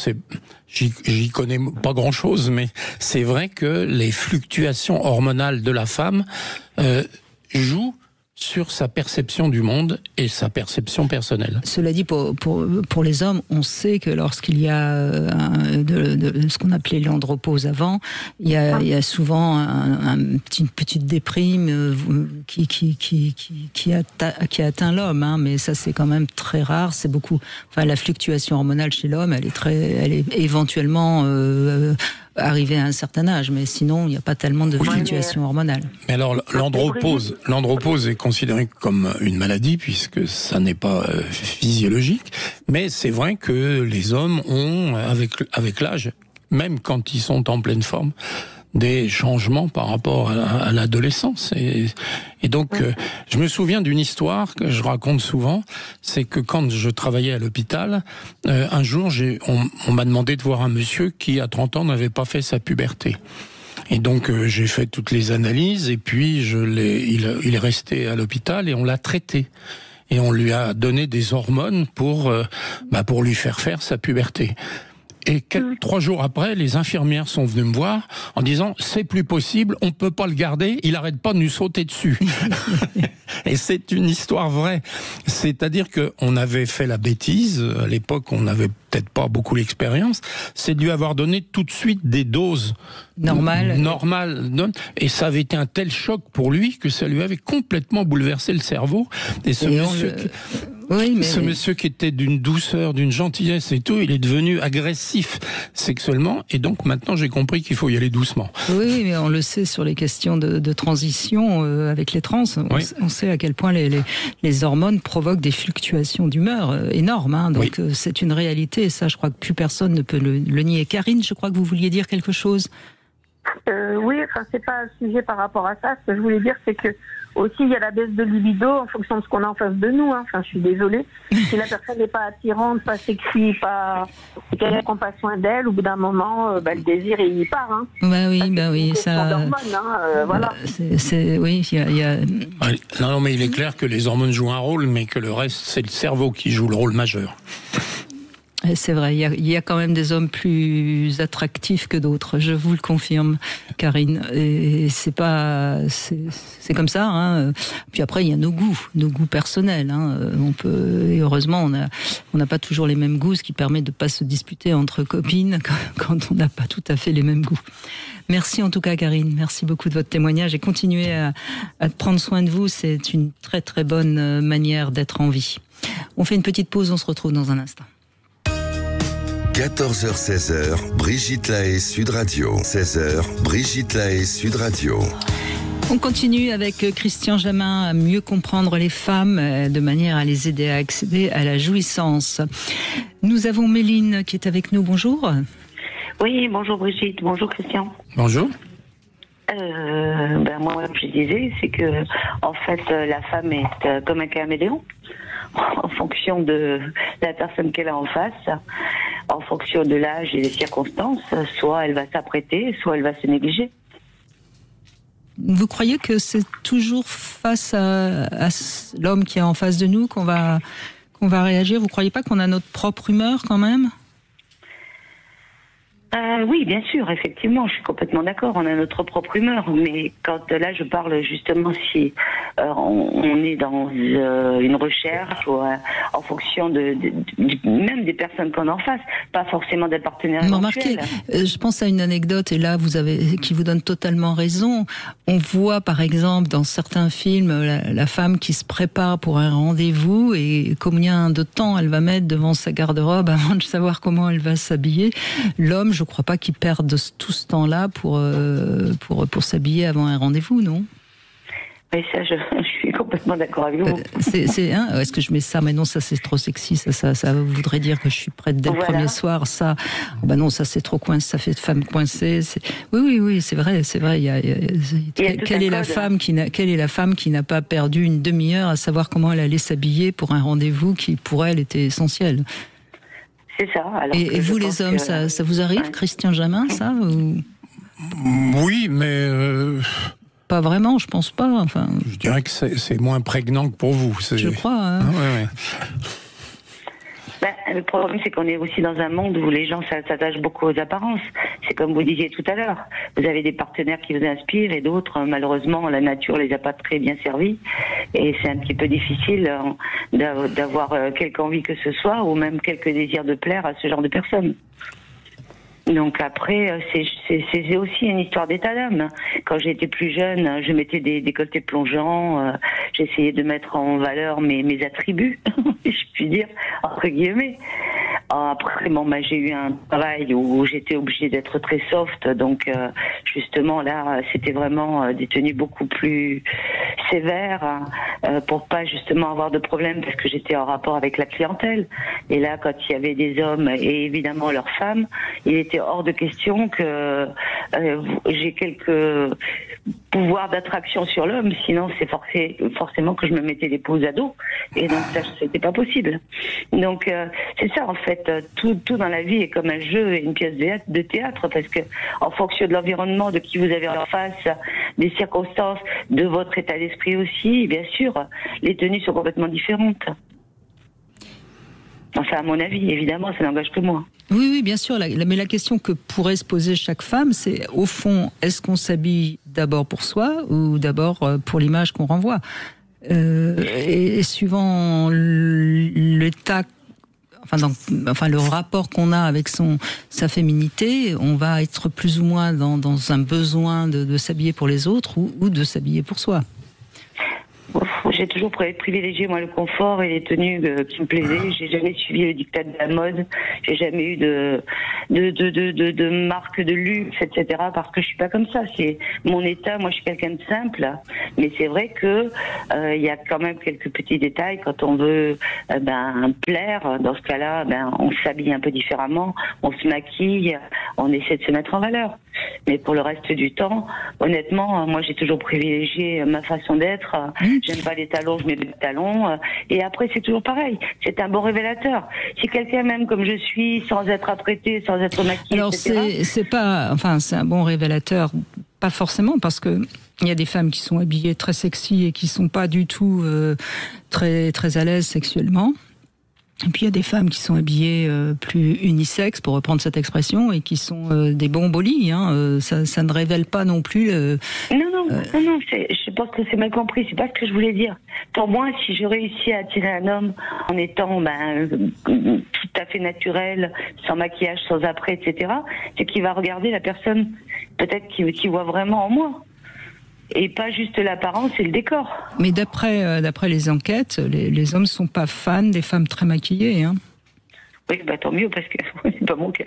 j'y connais pas grand-chose, mais c'est vrai que les fluctuations hormonales de la femme jouent sur sa perception du monde et sa perception personnelle.
Cela dit, pour les hommes, on sait que lorsqu'il y a de ce qu'on appelait l'andropause avant, il y a souvent une petite déprime qui atteint l'homme, hein, mais ça c'est quand même très rare. C'est beaucoup. Enfin, la fluctuation hormonale chez l'homme, elle est éventuellement arrivé à un certain âge, mais sinon il n'y a pas tellement de fluctuations hormonales.
Mais alors l'andropause est considérée comme une maladie puisque ça n'est pas physiologique, mais c'est vrai que les hommes ont, avec l'âge, même quand ils sont en pleine forme, des changements par rapport à l'adolescence. Et donc, je me souviens d'une histoire que je raconte souvent, c'est que quand je travaillais à l'hôpital, un jour, on m'a demandé de voir un monsieur qui, à 30 ans, n'avait pas fait sa puberté. Et donc, j'ai fait toutes les analyses, et puis il est resté à l'hôpital, et on l'a traité. Et on lui a donné des hormones pour lui faire sa puberté. Et 3 jours après, les infirmières sont venues me voir en disant « c'est plus possible, on peut pas le garder, il arrête pas de nous sauter dessus ». Et c'est une histoire vraie. C'est-à-dire qu'on avait fait la bêtise, à l'époque on n'avait peut-être pas beaucoup l'expérience, c'est de lui avoir donné tout de suite des doses normales. Et ça avait été un tel choc pour lui que ça lui avait complètement bouleversé le cerveau. Et ce monsieur qui était d'une douceur, d'une gentillesse et tout, il est devenu agressif sexuellement. Et donc maintenant, j'ai compris qu'il faut y aller doucement.
Oui, mais on le sait sur les questions de transition avec les trans. On sait à quel point les hormones provoquent des fluctuations d'humeur énormes. Hein, donc c'est une réalité. Et ça, je crois que plus personne ne peut le nier. Karine, je crois que vous vouliez dire quelque chose.
Oui, enfin, c'est pas un sujet par rapport à ça. Ce que je voulais dire, c'est que aussi, il y a la baisse de libido en fonction de ce qu'on a en face de nous. Hein. Enfin, je suis désolée. Si la personne n'est pas attirante, pas sexy, qu'elle prend pas soin d'elle, au bout d'un moment, le désir, il part. Hein.
Oui, ça.
D'hormones, voilà.
Oui, il y a.
Non, mais il est clair que les hormones jouent un rôle, mais que le reste, c'est le cerveau qui joue le rôle majeur.
C'est vrai, il y a quand même des hommes plus attractifs que d'autres, je vous le confirme, Karine. Et c'est comme ça. Hein. Puis après, il y a nos goûts personnels. Hein. Et heureusement, on n'a pas toujours les mêmes goûts, ce qui permet de ne pas se disputer entre copines quand on n'a pas tout à fait les mêmes goûts. Merci en tout cas, Karine. Merci beaucoup de votre témoignage et continuez à prendre soin de vous. C'est une très très bonne manière d'être en vie. On fait une petite pause, on se retrouve dans un instant.
14h-16h, Brigitte Lahaie, Sud Radio. 16h, Brigitte Lahaie, Sud Radio.
On continue avec Christian Jamin à mieux comprendre les femmes de manière à les aider à accéder à la jouissance. Nous avons Méline qui est avec nous. Bonjour.
Oui, bonjour Brigitte, bonjour Christian.
Bonjour.
Moi, je disais, c'est que en fait, la femme est comme un caméléon, en fonction de la personne qu'elle a en face, en fonction de l'âge et des circonstances. Soit elle va s'apprêter, soit elle va se négliger.
Vous croyez que c'est toujours face à l'homme qui est en face de nous qu'on va réagir? Vous croyez pas qu'on a notre propre humeur quand même?
Oui, bien sûr, effectivement, je suis complètement d'accord, on a notre propre humeur, mais quand là je parle justement si on est dans une recherche ou en fonction même des personnes qu'on a en face, pas forcément des partenaires éventuels.
Remarquez, je pense à une anecdote et là qui vous donne totalement raison. On voit par exemple dans certains films la femme qui se prépare pour un rendez-vous et combien de temps elle va mettre devant sa garde-robe avant de savoir comment elle va s'habiller. L'homme, je crois pas qu'il perde tout ce temps-là pour s'habiller avant un rendez-vous, non?
Mais ça, je suis complètement d'accord avec vous.
Est-ce que je mets ça? Mais non, ça c'est trop sexy. Ça voudrait dire que je suis prête dès le premier soir. Ça, non, ça c'est trop coincé. Ça fait femme coincée. Oui, c'est vrai. Quelle est la femme qui n'a pas perdu une demi-heure à savoir comment elle allait s'habiller pour un rendez-vous qui pour elle était essentiel?
C'est ça.
Et vous les hommes, ça vous arrive, Christian Jamin, ça ou...
Oui, mais...
Pas vraiment, je pense pas. Enfin...
Je dirais que c'est moins prégnant que pour vous.
Je crois. Hein.
Ouais.
Le problème, c'est qu'on est aussi dans un monde où les gens s'attachent beaucoup aux apparences. C'est comme vous disiez tout à l'heure. Vous avez des partenaires qui vous inspirent et d'autres, malheureusement, la nature les a pas très bien servis. Et c'est un petit peu difficile d'avoir quelque envie que ce soit ou même quelque désir de plaire à ce genre de personnes. Donc après, c'est aussi une histoire d'état d'âme. Quand j'étais plus jeune, je mettais des décolletés plongeants, j'essayais de mettre en valeur mes attributs, si je puis dire, entre guillemets. Après, j'ai eu un travail où j'étais obligée d'être très soft, donc justement là, c'était vraiment des tenues beaucoup plus sévères pour pas justement avoir de problème parce que j'étais en rapport avec la clientèle. Et là, quand il y avait des hommes et évidemment leurs femmes, il était hors de question que j'ai quelques pouvoirs d'attraction sur l'homme, sinon c'est forcément que je me mettais des poses à dos, et donc ça c'était pas possible. Donc c'est ça en fait, tout dans la vie est comme un jeu et une pièce de théâtre, parce que en fonction de l'environnement, de qui vous avez en face, des circonstances, de votre état d'esprit aussi, bien sûr, les tenues sont complètement différentes. Enfin, à mon avis, évidemment, ça n'engage que moi.
Oui, bien sûr. Mais la question que pourrait se poser chaque femme, c'est au fond, est-ce qu'on s'habille d'abord pour soi ou d'abord pour l'image qu'on renvoie? Et suivant l'état, le rapport qu'on a avec sa féminité, on va être plus ou moins dans un besoin de s'habiller pour les autres ou de s'habiller pour soi.
J'ai toujours privilégié moi le confort et les tenues qui me plaisaient. J'ai jamais suivi le diktat de la mode. J'ai jamais eu de marque de luxe, etc. Parce que je suis pas comme ça. C'est mon état. Moi, je suis quelqu'un de simple. Mais c'est vrai que il y a quand même quelques petits détails quand on veut plaire. Dans ce cas-là, on s'habille un peu différemment, on se maquille, on essaie de se mettre en valeur. Mais pour le reste du temps, honnêtement, moi j'ai toujours privilégié ma façon d'être. J'aime pas les talons, je mets des talons. Et après, c'est toujours pareil. C'est un bon révélateur. Si quelqu'un m'aime comme je suis, sans être apprêté, sans être maquillée,
alors
etc.
c'est un bon révélateur, pas forcément, parce que il y a des femmes qui sont habillées très sexy et qui sont pas du tout très très à l'aise sexuellement. Et puis il y a des femmes qui sont habillées plus unisexes, pour reprendre cette expression, et qui sont des bons bolis. Ça ne révèle pas non plus.
Non. Je pense que c'est mal compris. C'est pas ce que je voulais dire. Pour moi, si je réussis à attirer un homme en étant tout à fait naturel, sans maquillage, sans après, etc., c'est qu'il va regarder la personne peut-être qui voit vraiment en moi. Et pas juste l'apparence et le décor.
Mais d'après les enquêtes, les hommes ne sont pas fans des femmes très maquillées.
Oui, bah tant mieux, parce que c'est pas mon cas.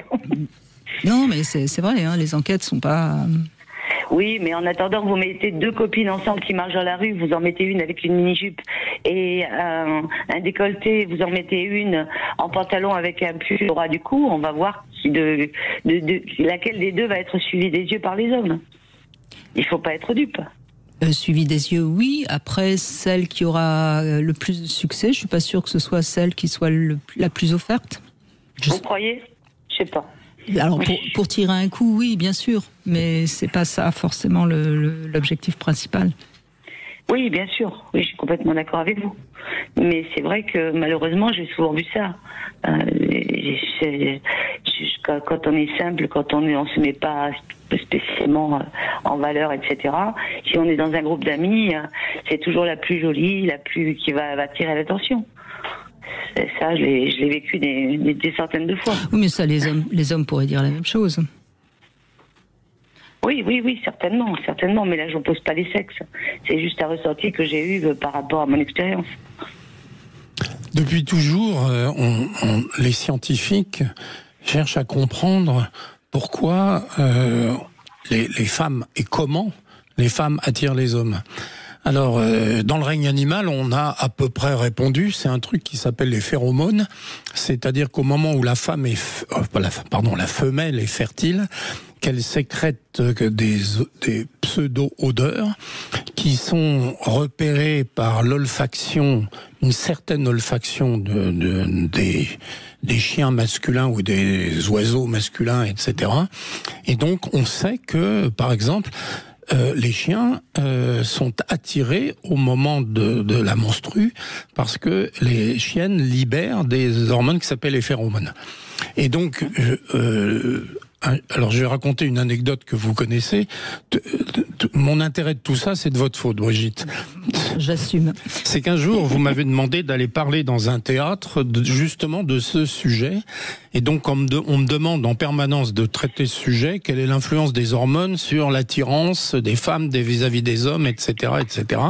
Non, mais c'est vrai, hein, les enquêtes sont pas...
Oui, mais en attendant, vous mettez 2 copines ensemble qui marchent dans la rue, vous en mettez une avec une mini-jupe et un décolleté, vous en mettez une en pantalon avec un pull au ras du cou, on va voir laquelle des deux va être suivie des yeux par les hommes. Il faut pas être dupe.
Suivi des yeux, oui. Après, celle qui aura le plus de succès, je suis pas sûre que ce soit celle qui soit la plus offerte.
Vous croyez? Je sais pas.
Alors pour tirer un coup, oui, bien sûr, mais c'est pas ça forcément l'objectif principal.
Oui, bien sûr. Oui, je suis complètement d'accord avec vous. Mais c'est vrai que malheureusement, j'ai souvent vu ça. Quand on est simple, quand on se met pas spécialement en valeur, etc. Si on est dans un groupe d'amis, c'est toujours la plus jolie, qui va attirer l'attention. Ça, je l'ai vécu des centaines de fois.
Oui, mais ça, les hommes pourraient dire la même chose.
Oui, certainement. Mais là, je n'oppose pas les sexes. C'est juste un ressenti que j'ai eu par rapport à mon expérience.
Depuis toujours, les scientifiques cherchent à comprendre pourquoi les femmes et comment les femmes attirent les hommes. Alors, dans le règne animal, on a à peu près répondu, c'est un truc qui s'appelle les phéromones, c'est-à-dire qu'au moment où la femelle est fertile, qu'elle sécrète des pseudo-odeurs qui sont repérées par l'olfaction, une certaine olfaction des chiens masculins ou des oiseaux masculins, etc. Et donc, on sait que, par exemple, les chiens sont attirés au moment de la menstrue parce que les chiennes libèrent des hormones qui s'appellent les phéromones. Et donc, alors je vais raconter une anecdote que vous connaissez. Mon intérêt de tout ça, c'est de votre faute, Brigitte.
J'assume.
C'est qu'un jour, vous m'avez demandé d'aller parler dans un théâtre justement de ce sujet. Et donc, on me demande en permanence de traiter ce sujet, quelle est l'influence des hormones sur l'attirance des femmes vis-à-vis des hommes, etc., etc.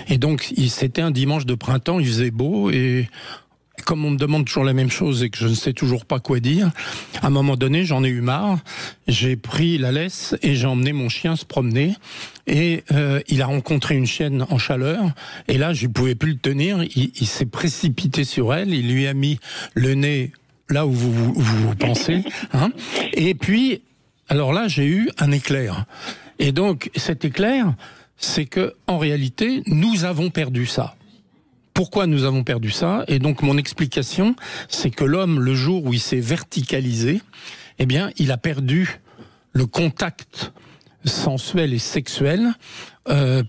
Et donc, c'était un dimanche de printemps, il faisait beau, et comme on me demande toujours la même chose et que je ne sais toujours pas quoi dire, à un moment donné, j'en ai eu marre. J'ai pris la laisse et j'ai emmené mon chien se promener. Et il a rencontré une chienne en chaleur. Et là, je ne pouvais plus le tenir. Il s'est précipité sur elle. Il lui a mis le nez là où vous pensez. Hein. Et puis, alors là, j'ai eu un éclair. Et donc, cet éclair, c'est que en réalité, nous avons perdu ça. Pourquoi nous avons perdu ça? Et donc mon explication, c'est que l'homme, le jour où il s'est verticalisé, eh bien, il a perdu le contact sensuel et sexuel,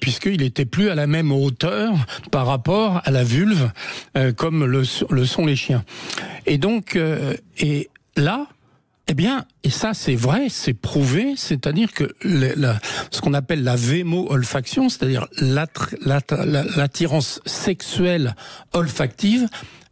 puisqu'il n'était plus à la même hauteur par rapport à la vulve, comme le sont les chiens. Et donc, et là, eh bien, et ça c'est vrai, c'est prouvé, c'est-à-dire que ce qu'on appelle la vémo-olfaction, c'est-à-dire l'attirance sexuelle olfactive,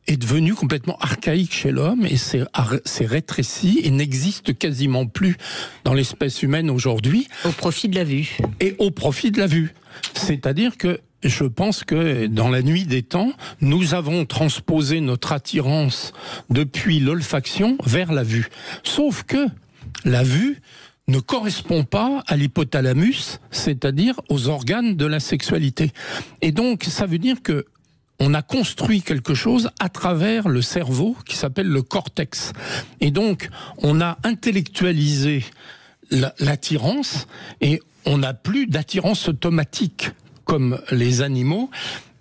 est devenue complètement archaïque chez l'homme et c'est rétréci et n'existe quasiment plus dans l'espèce humaine aujourd'hui.
Au profit de la vue.
Et au profit de la vue. C'est-à-dire que je pense que dans la nuit des temps, nous avons transposé notre attirance depuis l'olfaction vers la vue. Sauf que la vue ne correspond pas à l'hypothalamus, c'est-à-dire aux organes de la sexualité. Et donc, ça veut dire que on a construit quelque chose à travers le cerveau qui s'appelle le cortex. Et donc, on a intellectualisé l'attirance et on n'a plus d'attirance automatique comme les animaux,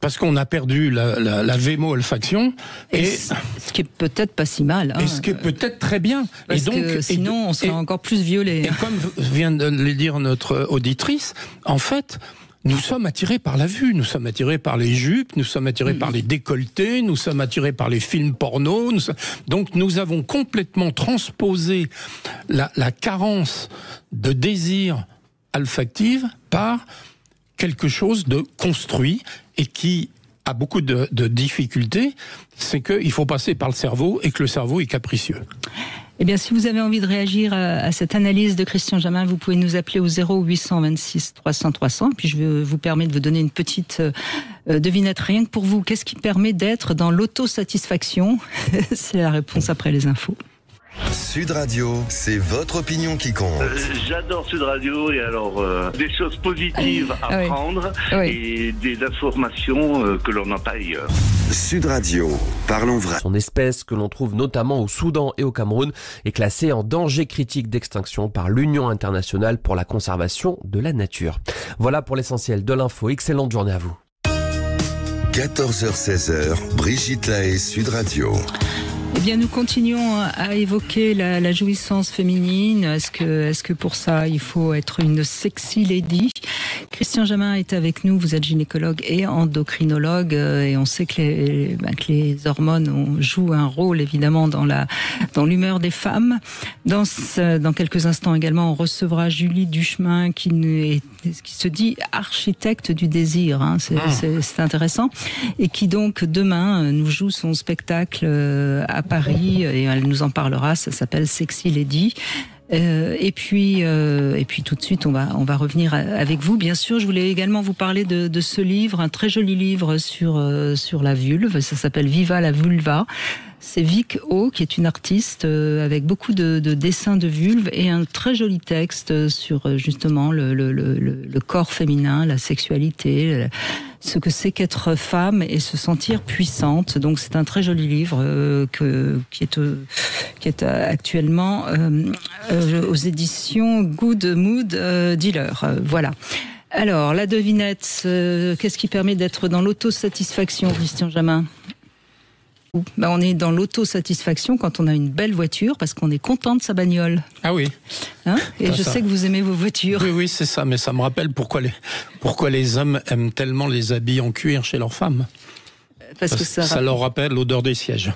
parce qu'on a perdu la vémo-olfaction. Et
ce qui est peut-être pas si mal. Hein,
et ce qui est peut-être très bien.
Parce que sinon, on serait encore plus violé.
Et comme vient de le dire notre auditrice, en fait, nous sommes attirés par la vue, nous sommes attirés par les jupes, nous sommes attirés par les décolletés, nous sommes attirés par les films porno. Donc nous avons complètement transposé la carence de désir olfactif par quelque chose de construit et qui a beaucoup de difficultés, c'est qu'il faut passer par le cerveau et que le cerveau est capricieux.
Eh bien, si vous avez envie de réagir à cette analyse de Christian Jamin, vous pouvez nous appeler au 0826 300 300. Puis je vous permets de vous donner une petite devinette rien que pour vous. Qu'est-ce qui permet d'être dans l'autosatisfaction? C'est la réponse après les infos.
Sud Radio, c'est votre opinion qui compte.
J'adore Sud Radio et alors des choses positives à prendre et des informations que l'on n'a pas ailleurs.
Sud Radio, parlons vrai.
Son espèce, que l'on trouve notamment au Soudan et au Cameroun, est classée en danger critique d'extinction par l'Union internationale pour la conservation de la nature. Voilà pour l'essentiel de l'info. Excellente journée à vous.
14h-16h, Brigitte Lahaie, Sud Radio.
Eh bien, nous continuons à évoquer la jouissance féminine. Est-ce que pour ça, il faut être une sexy lady? Christian Jamin est avec nous. Vous êtes gynécologue et endocrinologue, et on sait que les hormones jouent un rôle évidemment dans l'humeur des femmes. Dans quelques instants également, on recevra Julie Duchemin qui se dit architecte du désir. Hein. C'est intéressant, et qui donc demain nous joue son spectacle à Paris, et elle nous en parlera. Ça s'appelle Sexy Lady. Et puis tout de suite, on va revenir avec vous. Bien sûr, je voulais également vous parler de ce livre, un très joli livre sur la vulve. Ça s'appelle Viva la vulva. C'est Vic O, qui est une artiste avec beaucoup de dessins de vulve et un très joli texte sur justement le corps féminin, la sexualité, ce que c'est qu'être femme et se sentir puissante. Donc c'est un très joli livre qui est actuellement aux éditions Good Mood Dealer. Voilà. Alors, la devinette, qu'est-ce qui permet d'être dans l'autosatisfaction, Christian Jamin? On est dans l'autosatisfaction quand on a une belle voiture, parce qu'on est content de sa bagnole.
Ah oui.
Hein? Et je sais que vous aimez vos voitures.
Oui, c'est ça. Mais ça me rappelle pourquoi les hommes aiment tellement les habits en cuir chez leurs femmes. Parce que ça leur rappelle l'odeur des sièges.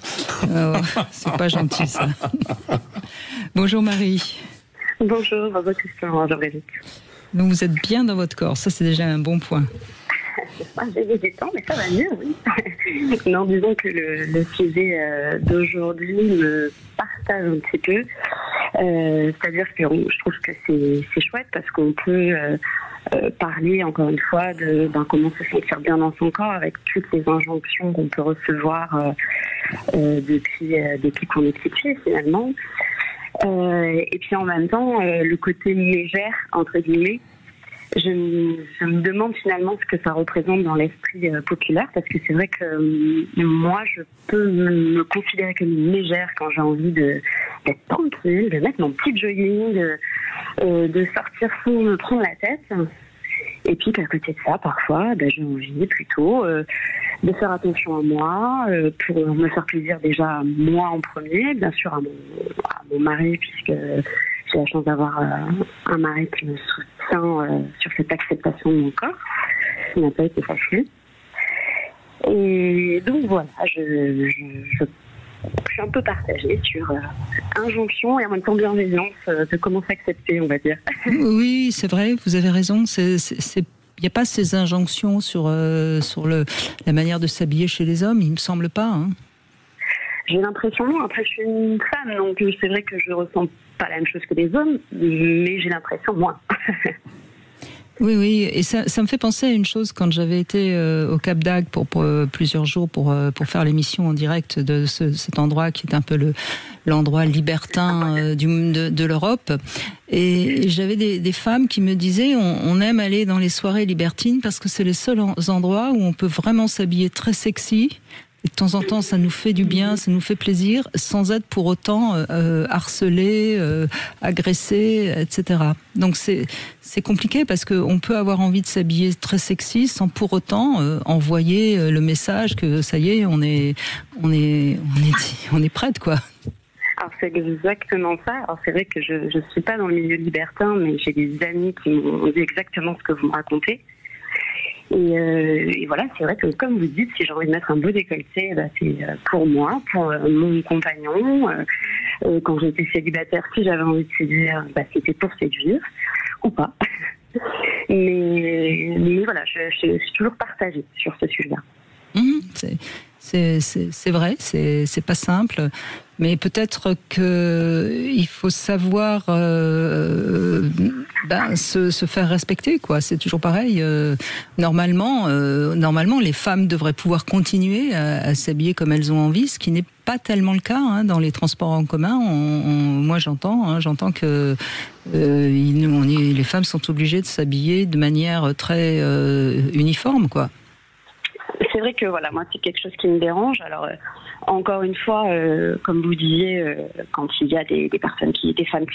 C'est pas gentil, ça. Bonjour Marie.
Bonjour Christian, bonjour Brigitte.
Donc vous êtes bien dans votre corps, ça c'est déjà un bon point.
J'ai des temps, mais ça va mieux, oui. Non, disons que le sujet d'aujourd'hui me partage un petit peu. C'est-à-dire que je trouve que c'est chouette parce qu'on peut parler, encore une fois, de comment se sentir bien dans son corps avec toutes les injonctions qu'on peut recevoir depuis qu'on est petit, finalement. Et puis en même temps, le côté légère, entre guillemets, je me demande finalement ce que ça représente dans l'esprit populaire, parce que c'est vrai que moi, je peux me considérer comme légère quand j'ai envie d'être tranquille, de mettre mon petit jogging, de sortir sans me prendre la tête. Et puis, à côté de ça, parfois, j'ai envie plutôt de faire attention à moi, pour me faire plaisir déjà moi en premier, bien sûr à mon mari, puisque j'ai la chance d'avoir un mari qui me soutient sur cette acceptation de mon corps, qui n'a pas été facile. Et donc voilà, je suis un peu partagée sur injonction et en même temps bienveillance de comment s'accepter, on va dire.
Oui, c'est vrai, vous avez raison. Il n'y a pas ces injonctions sur la manière de s'habiller chez les hommes, il ne me semble pas. Hein.
J'ai l'impression, après je suis une femme, donc c'est vrai que je ne ressens pas la même chose que les hommes, mais j'ai l'impression moins.
Oui, et ça me fait penser à une chose. Quand j'avais été au Cap d'Agde pour plusieurs jours pour faire l'émission en direct de cet endroit qui est un peu l'endroit libertin de l'Europe, et j'avais des femmes qui me disaient on aime aller dans les soirées libertines parce que c'est les seuls endroits où on peut vraiment s'habiller très sexy. Et de temps en temps, ça nous fait du bien, ça nous fait plaisir, sans être pour autant harcelé, agressé, etc. Donc c'est compliqué parce qu'on peut avoir envie de s'habiller très sexy sans pour autant envoyer le message que ça y est, on est prête, quoi.
Alors c'est exactement ça. Alors c'est vrai que je suis pas dans le milieu libertin, mais j'ai des amis qui m'ont dit exactement ce que vous me racontez. Et voilà, c'est vrai que comme vous dites, si j'ai envie de mettre un beau décolleté, c'est pour moi, pour mon compagnon. Quand j'étais célibataire, si j'avais envie de séduire, c'était pour séduire, ou pas. Mais voilà, je suis toujours partagée sur ce sujet-là.
C'est vrai, c'est pas simple, mais peut-être qu'il faut savoir se faire respecter, quoi. C'est toujours pareil. Normalement, les femmes devraient pouvoir continuer à s'habiller comme elles ont envie, ce qui n'est pas tellement le cas hein, dans les transports en commun. Moi, j'entends que les femmes sont obligées de s'habiller de manière très uniforme, quoi.
C'est vrai que voilà, moi c'est quelque chose qui me dérange. Alors encore une fois, comme vous disiez, quand il y a des femmes qui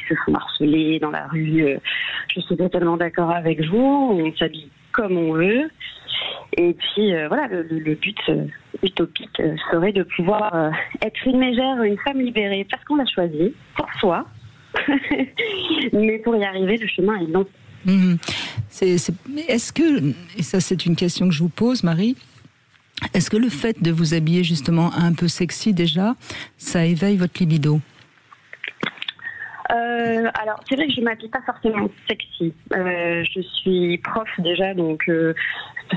se font harceler dans la rue, je suis totalement d'accord avec vous. On s'habille comme on veut. Et puis voilà, le but utopique serait de pouvoir être une mégère, une femme libérée, parce qu'on l'a choisi pour soi. Mais pour y arriver, le chemin est long.
Est-ce que, et ça c'est une question que je vous pose, Marie, est-ce que le fait de vous habiller justement un peu sexy déjà, ça éveille votre libido ?
Alors c'est vrai que je m'habille pas forcément sexy. Je suis prof déjà, donc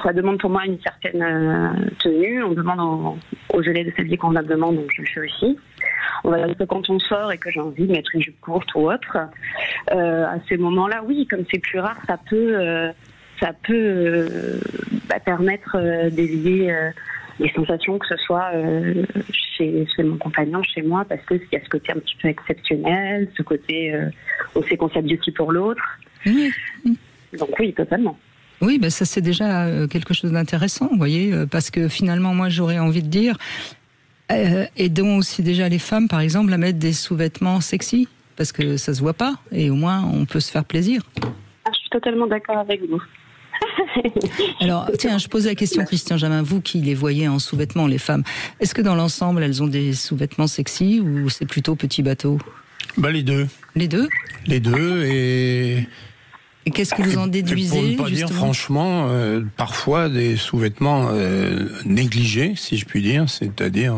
ça demande pour moi une certaine tenue. On demande aux élèves de s'habiller convenablement, donc je le fais aussi. On va dire que quand on sort et que j'ai envie de mettre une jupe courte ou autre, à ces moments-là, oui, comme c'est plus rare, ça peut permettre d'éveiller les sensations, que ce soit chez mon compagnon, chez moi, parce qu'il y a ce côté un petit peu exceptionnel, ce côté on sait qu'on s'habille aussi pour l'autre.
Oui.
Donc oui, totalement.
Oui, ça c'est déjà quelque chose d'intéressant, vous voyez, parce que finalement, moi j'aurais envie de dire, aidons aussi déjà les femmes, par exemple, à mettre des sous-vêtements sexy, parce que ça se voit pas, et au moins on peut se faire plaisir.
Je suis totalement d'accord avec vous.
Alors, tiens, je pose la question, Christian Jamin, vous qui les voyez en sous-vêtements, les femmes, est-ce que dans l'ensemble, elles ont des sous-vêtements sexy ou c'est plutôt petit bateau ?
Les deux.
Les deux ?
Les deux, et
qu'est-ce que vous en déduisez ?
Pour ne pas dire, franchement, parfois des sous-vêtements négligés, si je puis dire, c'est-à-dire...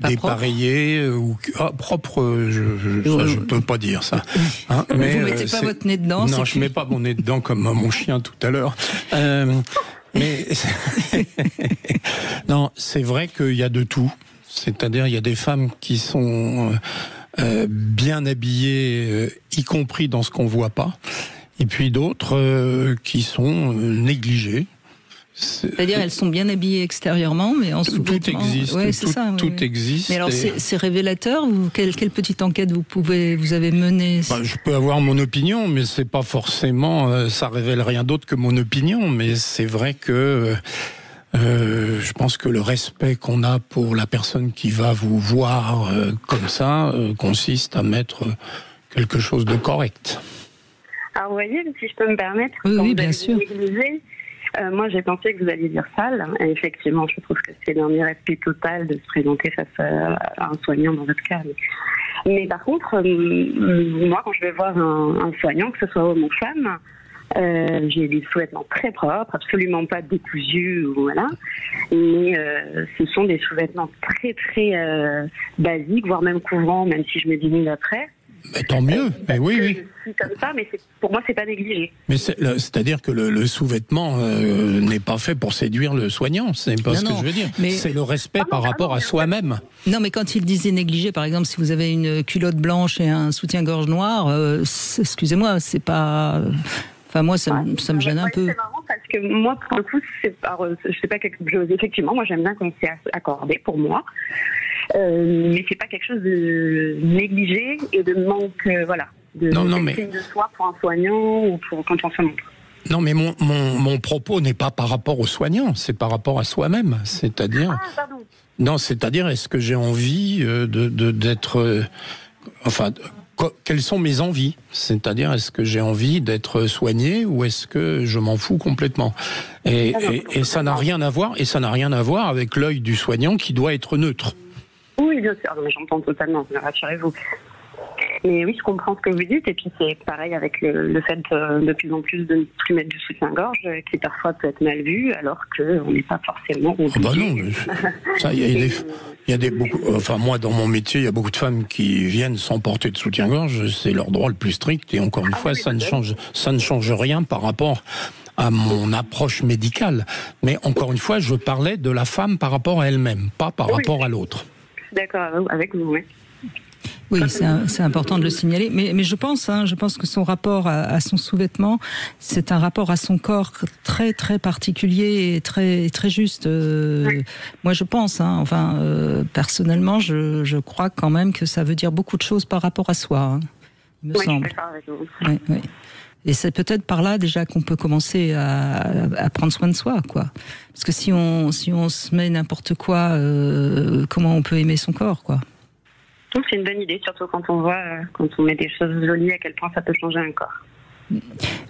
dépareillés ou propres, je peux pas dire ça.
Hein, mais vous mettez pas votre nez dedans.
Non, je mets pas mon nez dedans comme mon chien tout à l'heure. Mais non, c'est vrai qu'il y a de tout. C'est-à-dire, il y a des femmes qui sont bien habillées, y compris dans ce qu'on voit pas, et puis d'autres qui sont négligées.
C'est-à-dire elles sont bien habillées extérieurement, mais en sous-vêtements.
Tout existe.
Ouais, c'est ça,
tout existe.
Mais alors c'est révélateur. Quelle petite enquête vous avez menée ?
Je peux avoir mon opinion, mais c'est pas forcément. Ça révèle rien d'autre que mon opinion. Mais c'est vrai que je pense que le respect qu'on a pour la personne qui va vous voir comme ça consiste à mettre quelque chose de correct.
Alors vous voyez, si je peux me permettre,
oui, bien sûr.
Moi, j'ai pensé que vous alliez dire sale. Et effectivement, je trouve que c'est d'un irrespect total de se présenter face à un soignant dans votre cas. Mais par contre, moi, quand je vais voir un soignant, que ce soit homme ou femme, j'ai des sous-vêtements très propres, absolument pas décousus, voilà. Mais ce sont des sous-vêtements très, très basiques, voire même couvrants, même si je me dénime après.
Mais tant mieux, mais oui.
Je suis comme ça, mais pour moi, c'est pas négligé.
Mais c'est-à-dire que le sous-vêtement n'est pas fait pour séduire le soignant, c'est pas ce que je veux dire. C'est le respect par rapport à soi-même.
Non, mais quand il disait négligé, par exemple, si vous avez une culotte blanche et un soutien-gorge noir, excusez-moi, c'est pas... Enfin, moi, ça me gêne un peu.
C'est marrant parce que moi, pour le coup, je sais pas quelque chose. Effectivement, moi, j'aime bien quand c'est accordé pour moi. Mais c'est pas quelque chose de négligé et de manque, de soi pour un soignant ou pour quand on se montre.
Non, mais mon propos n'est pas par rapport aux soignants, c'est par rapport à soi-même. C'est-à-dire.
Ah, pardon.
Non, c'est-à-dire, est-ce que j'ai envie d'être. Quelles sont mes envies ? C'est-à-dire, est-ce que j'ai envie d'être soigné ou est-ce que je m'en fous complètement ? Et ça n'a rien à voir. Et ça n'a rien à voir avec l'œil du soignant qui doit être neutre.
Oui, bien sûr, j'entends totalement, rassurez-vous. Mais oui, je comprends ce que vous dites, et puis c'est pareil avec le fait de plus en plus de ne plus mettre du soutien-gorge, qui parfois peut être mal vu, alors qu'on n'est pas forcément obligé.
Ah bah non, ça, il y a beaucoup, enfin moi dans mon métier, il y a beaucoup de femmes qui viennent sans porter de soutien-gorge, c'est leur droit le plus strict, et encore une fois, ça ne change rien par rapport à mon approche médicale. Mais encore une fois, je parlais de la femme par rapport à elle-même, pas par rapport à l'autre.
D'accord avec vous, oui.
Oui, c'est important de le signaler. Mais je pense que son rapport à son sous-vêtement, c'est un rapport à son corps très très particulier et très très juste. Moi, je pense. Personnellement, je crois quand même que ça veut dire beaucoup de choses par rapport à soi. Il me semble.
Je suis d'accord avec vous.
Oui. Et c'est peut-être par là déjà qu'on peut commencer à prendre soin de soi, quoi. Parce que si on se met n'importe quoi, comment on peut aimer son corps, quoi.
Donc c'est une bonne idée, surtout quand on voit, quand on met des choses jolies, à quel point ça peut changer un corps.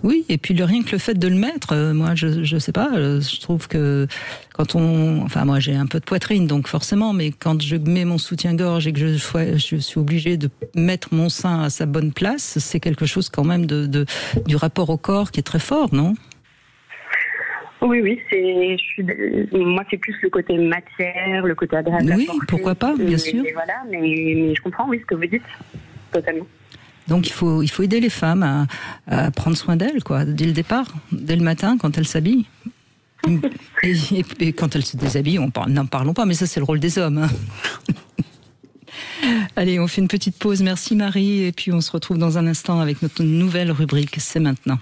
Oui, et puis rien que le fait de le mettre, moi je sais pas, je trouve que quand moi j'ai un peu de poitrine, donc forcément, mais quand je mets mon soutien-gorge et que je suis obligée de mettre mon sein à sa bonne place, c'est quelque chose quand même du rapport au corps qui est très fort, non ?
Oui, moi c'est plus le côté matière, le côté agréable.
Oui, pourquoi pas, bien sûr.
Et voilà, mais je comprends, oui, ce que vous dites, totalement.
Donc il faut aider les femmes à prendre soin d'elles, quoi, dès le départ, dès le matin, quand elles s'habillent. et quand elles se déshabillent, n'en parlons pas, mais ça c'est le rôle des hommes. Allez, on fait une petite pause. Merci Marie, et puis on se retrouve dans un instant avec notre nouvelle rubrique, c'est maintenant.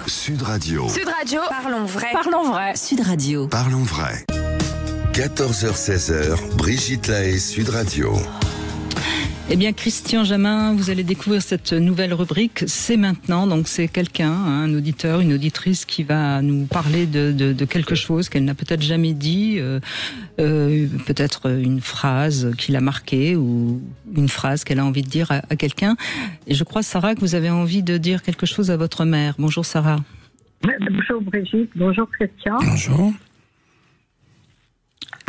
Sud Radio.
Sud Radio, parlons vrai.
Parlons vrai. Sud Radio.
Parlons vrai. 14h-16h, Brigitte Lahaie, Sud Radio.
Eh bien, Christian Jamin, vous allez découvrir cette nouvelle rubrique, c'est maintenant. Donc, c'est quelqu'un, un auditeur, une auditrice qui va nous parler de quelque chose qu'elle n'a peut-être jamais dit, peut-être une phrase qui l'a marquée ou une phrase qu'elle a envie de dire à quelqu'un. Et je crois, Sarah, que vous avez envie de dire quelque chose à votre mère. Bonjour, Sarah.
Bonjour, Brigitte. Bonjour, Christian.
Bonjour.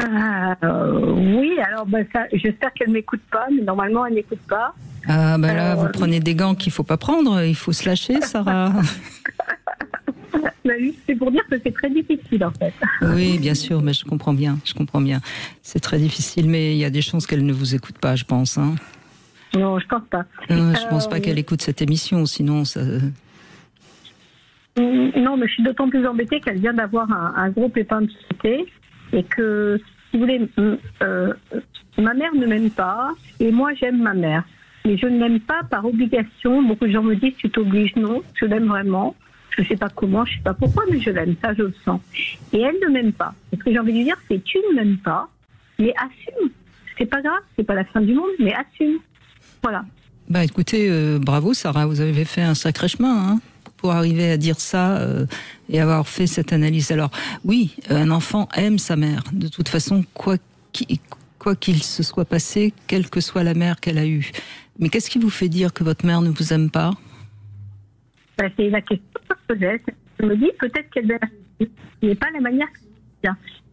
Oui, alors j'espère qu'elle ne m'écoute pas, mais normalement elle n'écoute pas.
Ah là, vous prenez des gants qu'il ne faut pas prendre, il faut se lâcher, Sarah.
C'est pour dire que c'est très difficile en fait.
Oui, bien sûr, mais je comprends bien. C'est très difficile, mais il y a des chances qu'elle ne vous écoute pas, je pense. Hein.
Non, je pense pas.
Je pense pas qu'elle écoute cette émission, sinon ça...
Non, mais je suis d'autant plus embêtée qu'elle vient d'avoir un gros pépin de santé. Et que, si vous voulez, ma mère ne m'aime pas, et moi j'aime ma mère. Mais je ne l'aime pas par obligation. Beaucoup de gens me disent, tu t'obliges. Non, je l'aime vraiment. Je ne sais pas comment, je ne sais pas pourquoi, mais je l'aime, ça je le sens. Et elle ne m'aime pas. Et ce que j'ai envie de lui dire, c'est, tu ne m'aimes pas, mais assume. C'est pas grave, c'est pas la fin du monde, mais assume. Voilà.
Bah écoutez, bravo Sarah, vous avez fait un sacré chemin, hein, pour arriver à dire ça et avoir fait cette analyse. Alors oui, un enfant aime sa mère. De toute façon, quoi qu'il se soit passé, quelle que soit la mère qu'elle a eue. Mais qu'est-ce qui vous fait dire que votre mère ne vous aime pas ?
C'est la question que je me dis, peut-être qu'elle n'est pas la manière que je.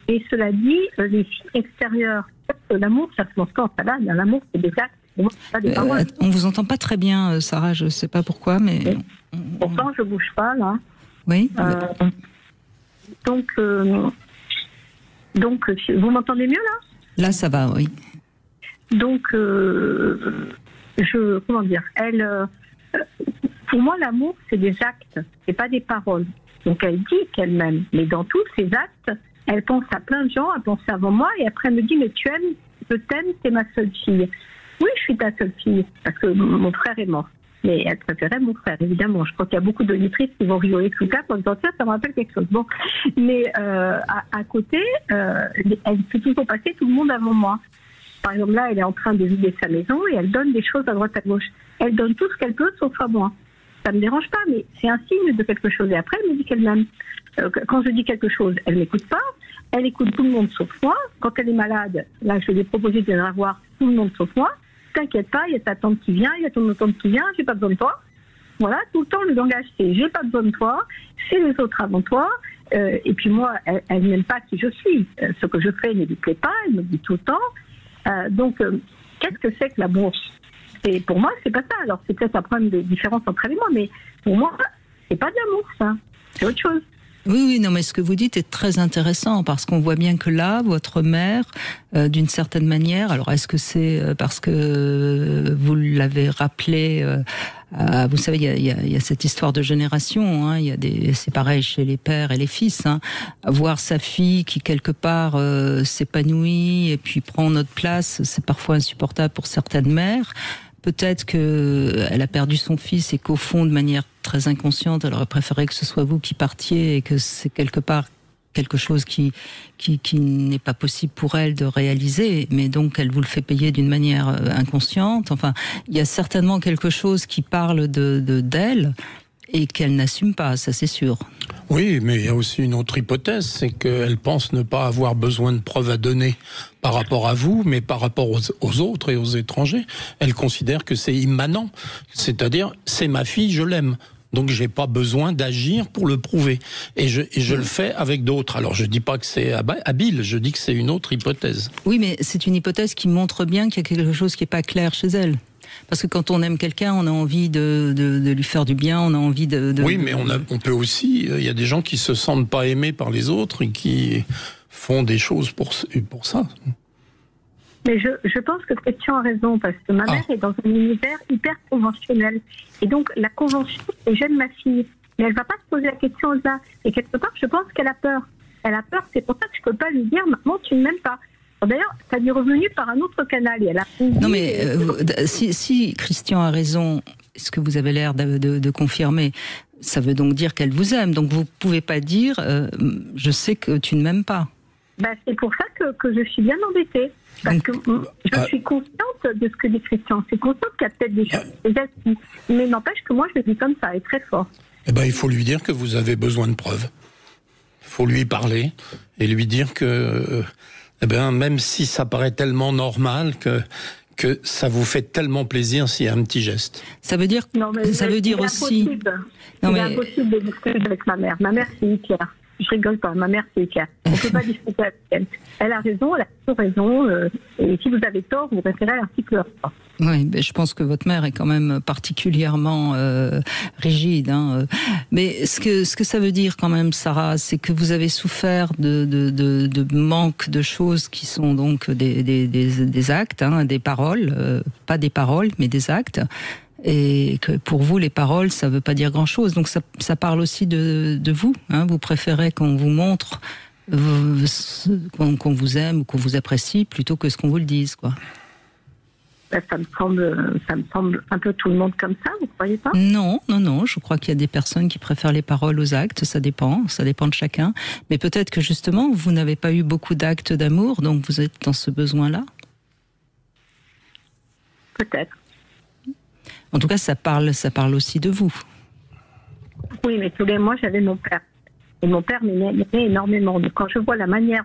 Et cela dit, les signes extérieurs, l'amour, ça se mange quand ça va. L'amour, c'est des actes.
On vous entend pas très bien, Sarah, je sais pas pourquoi, mais...
Pourtant, je bouge pas, là.
Oui.
Donc, vous m'entendez mieux, là ?
Là, ça va, oui.
Donc, comment dire, pour moi, l'amour, c'est des actes, c'est pas des paroles. Donc, elle dit qu'elle m'aime, mais dans tous ses actes, elle pense à plein de gens, elle pense avant moi, et après elle me dit, mais je t'aime, c'est ma seule fille. Oui, je suis ta seule fille, parce que mon frère est mort. Mais elle préférait mon frère, évidemment. Je crois qu'il y a beaucoup d'auditrices qui vont rigoler tout ça en disant, tiens, ça me rappelle quelque chose. Bon, mais à côté, elle fait toujours passer tout le monde avant moi. Par exemple, là, elle est en train de vider sa maison et elle donne des choses à droite à gauche. Elle donne tout ce qu'elle peut, sauf à moi. Ça me dérange pas, mais c'est un signe de quelque chose. Et après, elle me dit qu'elle m'aime. Quand je dis quelque chose, elle m'écoute pas. Elle écoute tout le monde sauf moi. Quand elle est malade, là, je lui ai proposé de venir voir tout le monde sauf moi. T'inquiète pas, il y a ta tante qui vient, il y a ton tante qui vient, j'ai pas besoin de toi. Voilà, tout le temps le langage c'est j'ai pas besoin de toi, c'est les autres avant toi. Et puis moi, elle n'aime pas qui je suis. Ce que je fais ne lui plaît pas, elle me dit tout le temps. Donc, qu'est-ce que c'est que l'amour ? Et pour moi, c'est pas ça. Alors, c'est peut-être un problème de différence entre elle et moi, mais pour moi, c'est pas de l'amour, ça. C'est autre chose.
Oui, non, mais ce que vous dites est très intéressant parce qu'on voit bien que là, votre mère, d'une certaine manière, alors est-ce que c'est parce que vous l'avez rappelé vous savez, il y a cette histoire de génération, hein, c'est pareil chez les pères et les fils, hein, voir sa fille qui quelque part s'épanouit et puis prend notre place, c'est parfois insupportable pour certaines mères. Peut-être qu'elle a perdu son fils et qu'au fond, de manière très inconsciente, elle aurait préféré que ce soit vous qui partiez et que c'est quelque part quelque chose qui n'est pas possible pour elle de réaliser, mais donc elle vous le fait payer d'une manière inconsciente. Enfin, il y a certainement quelque chose qui parle d'elle et qu'elle n'assume pas, ça c'est sûr.
Oui, mais il y a aussi une autre hypothèse, c'est qu'elle pense ne pas avoir besoin de preuves à donner par rapport à vous, mais par rapport aux autres et aux étrangers. Elle considère que c'est immanent, c'est-à-dire c'est ma fille, je l'aime. Donc j'ai pas besoin d'agir pour le prouver. Et je le fais avec d'autres. Alors je dis pas que c'est habile, je dis que c'est une autre hypothèse.
Oui, mais c'est une hypothèse qui montre bien qu'il y a quelque chose qui est pas clair chez elle. Parce que quand on aime quelqu'un, on a envie de lui faire du bien, on a envie de...
Oui, mais on peut aussi... Il y a des gens qui se sentent pas aimés par les autres et qui font des choses pour ça.
Mais je pense que Christian a raison, parce que ma mère est dans un univers hyper conventionnel. Et donc, la convention, c'est j'aime ma fille. Mais elle va pas se poser la question de ça. Et quelque part, je pense qu'elle a peur. Elle a peur, c'est pour ça que je peux pas lui dire, maman, tu ne m'aimes pas. D'ailleurs, ça lui est revenu par un autre canal. Et elle a
non, mais si Christian a raison, ce que vous avez l'air de confirmer, ça veut donc dire qu'elle vous aime. Donc, vous pouvez pas dire, je sais que tu ne m'aimes pas.
Ben, c'est pour ça que je suis bien embêtée. Parce que je suis consciente de ce que dit Christian. C'est consciente qu'il y a peut-être des choses, mais n'empêche que moi, je le dis comme ça, et très fort.
Eh ben, il faut lui dire que vous avez besoin de preuves. Il faut lui parler et lui dire que, même si ça paraît tellement normal que ça vous fait tellement plaisir s'il y a un petit geste.
Ça veut dire, ça veut dire aussi...
C'est impossible de discuter avec ma mère. Ma mère, c'est Hitler. Je rigole pas, ma mère c'est Hitler. On ne peut pas discuter avec elle. Elle a raison, elle a toujours raison. Et si vous avez tort, vous préférez l'article 3.
Oui, mais je pense que votre mère est quand même particulièrement rigide. Hein. Mais ce que ça veut dire quand même, Sarah, c'est que vous avez souffert de manque de choses qui sont donc des actes, hein, des paroles, pas des paroles, mais des actes. Et que pour vous, les paroles, ça veut pas dire grand-chose. Donc ça parle aussi de vous. Hein. Vous préférez qu'on vous montre, qu'on vous aime ou qu'on vous apprécie, plutôt que ce qu'on vous le dise, quoi.
Ça me semble un peu tout le monde comme ça, vous croyez pas ?
Non. Je crois qu'il y a des personnes qui préfèrent les paroles aux actes. Ça dépend de chacun. Mais peut-être que justement, vous n'avez pas eu beaucoup d'actes d'amour, donc vous êtes dans ce besoin-là.
Peut-être.
En tout cas, ça parle aussi de vous.
Oui, mais tous les mois, j'avais mon père. Et mon père m'aimait énormément. Donc, quand je vois la manière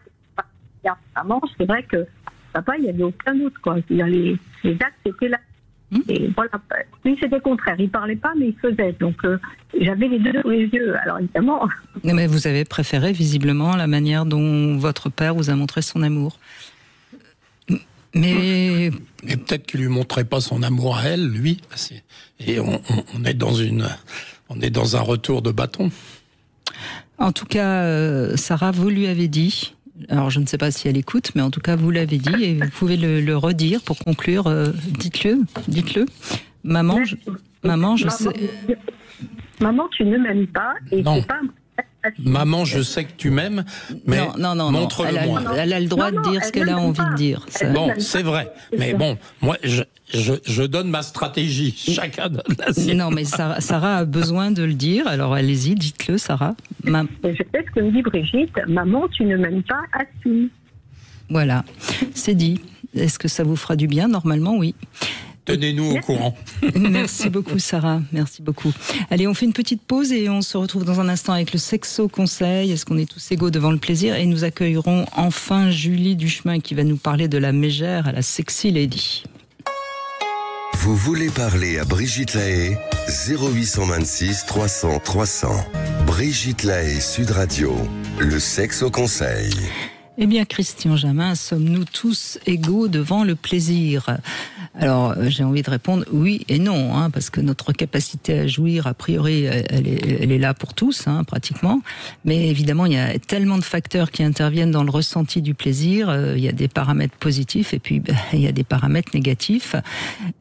dont maman, c'est vrai que papa, il n'y avait aucun doute, quoi. Les actes étaient là. Et voilà. Lui, c'était le contraire. Il ne parlait pas, mais il faisait. Donc, j'avais les deux sous les yeux. Alors, évidemment...
Mais vous avez préféré, visiblement, la manière dont votre père vous a montré son amour. Mais
peut-être qu'il lui montrait pas son amour à elle, lui. Et on est dans un retour de bâton.
En tout cas, Sarah, vous lui avez dit. Alors, je ne sais pas si elle écoute, mais en tout cas, vous l'avez dit et vous pouvez le redire pour conclure. Dites-le. Maman, je sais.
Maman, tu ne m'aimes pas et
non.
C'est pas.
Maman, je sais que tu m'aimes, mais montre-le-moi.
Elle a le droit de dire ce qu'elle a envie de dire.
Bon, c'est vrai. Mais bon, moi, je donne ma stratégie. Chacun donne la sienne.
Non, mais Sarah a besoin de le dire. Alors, allez-y, dites-le, Sarah.
Je sais ce que me dit Brigitte. Maman, tu ne m'aimes pas, assume.
Voilà, c'est dit. Est-ce que ça vous fera du bien ? Normalement, oui.
Tenez-nous au courant.
Merci beaucoup, Sarah. Merci beaucoup. Allez, on fait une petite pause et on se retrouve dans un instant avec le Sexo Conseil. Est-ce qu'on est tous égaux devant le plaisir ? Et nous accueillerons enfin Julie Duchemin qui va nous parler de la mégère à la Sexy Lady.
Vous voulez parler à Brigitte Lahaie ? 0826 300 300. Brigitte Lahaie, Sud Radio. Le Sexo Conseil.
Eh bien, Christian Jamin, sommes-nous tous égaux devant le plaisir ? Alors, j'ai envie de répondre oui et non, hein, parce que notre capacité à jouir, a priori, elle est là pour tous, hein, pratiquement. Mais évidemment, il y a tellement de facteurs qui interviennent dans le ressenti du plaisir. Il y a des paramètres positifs et puis il y a des paramètres négatifs.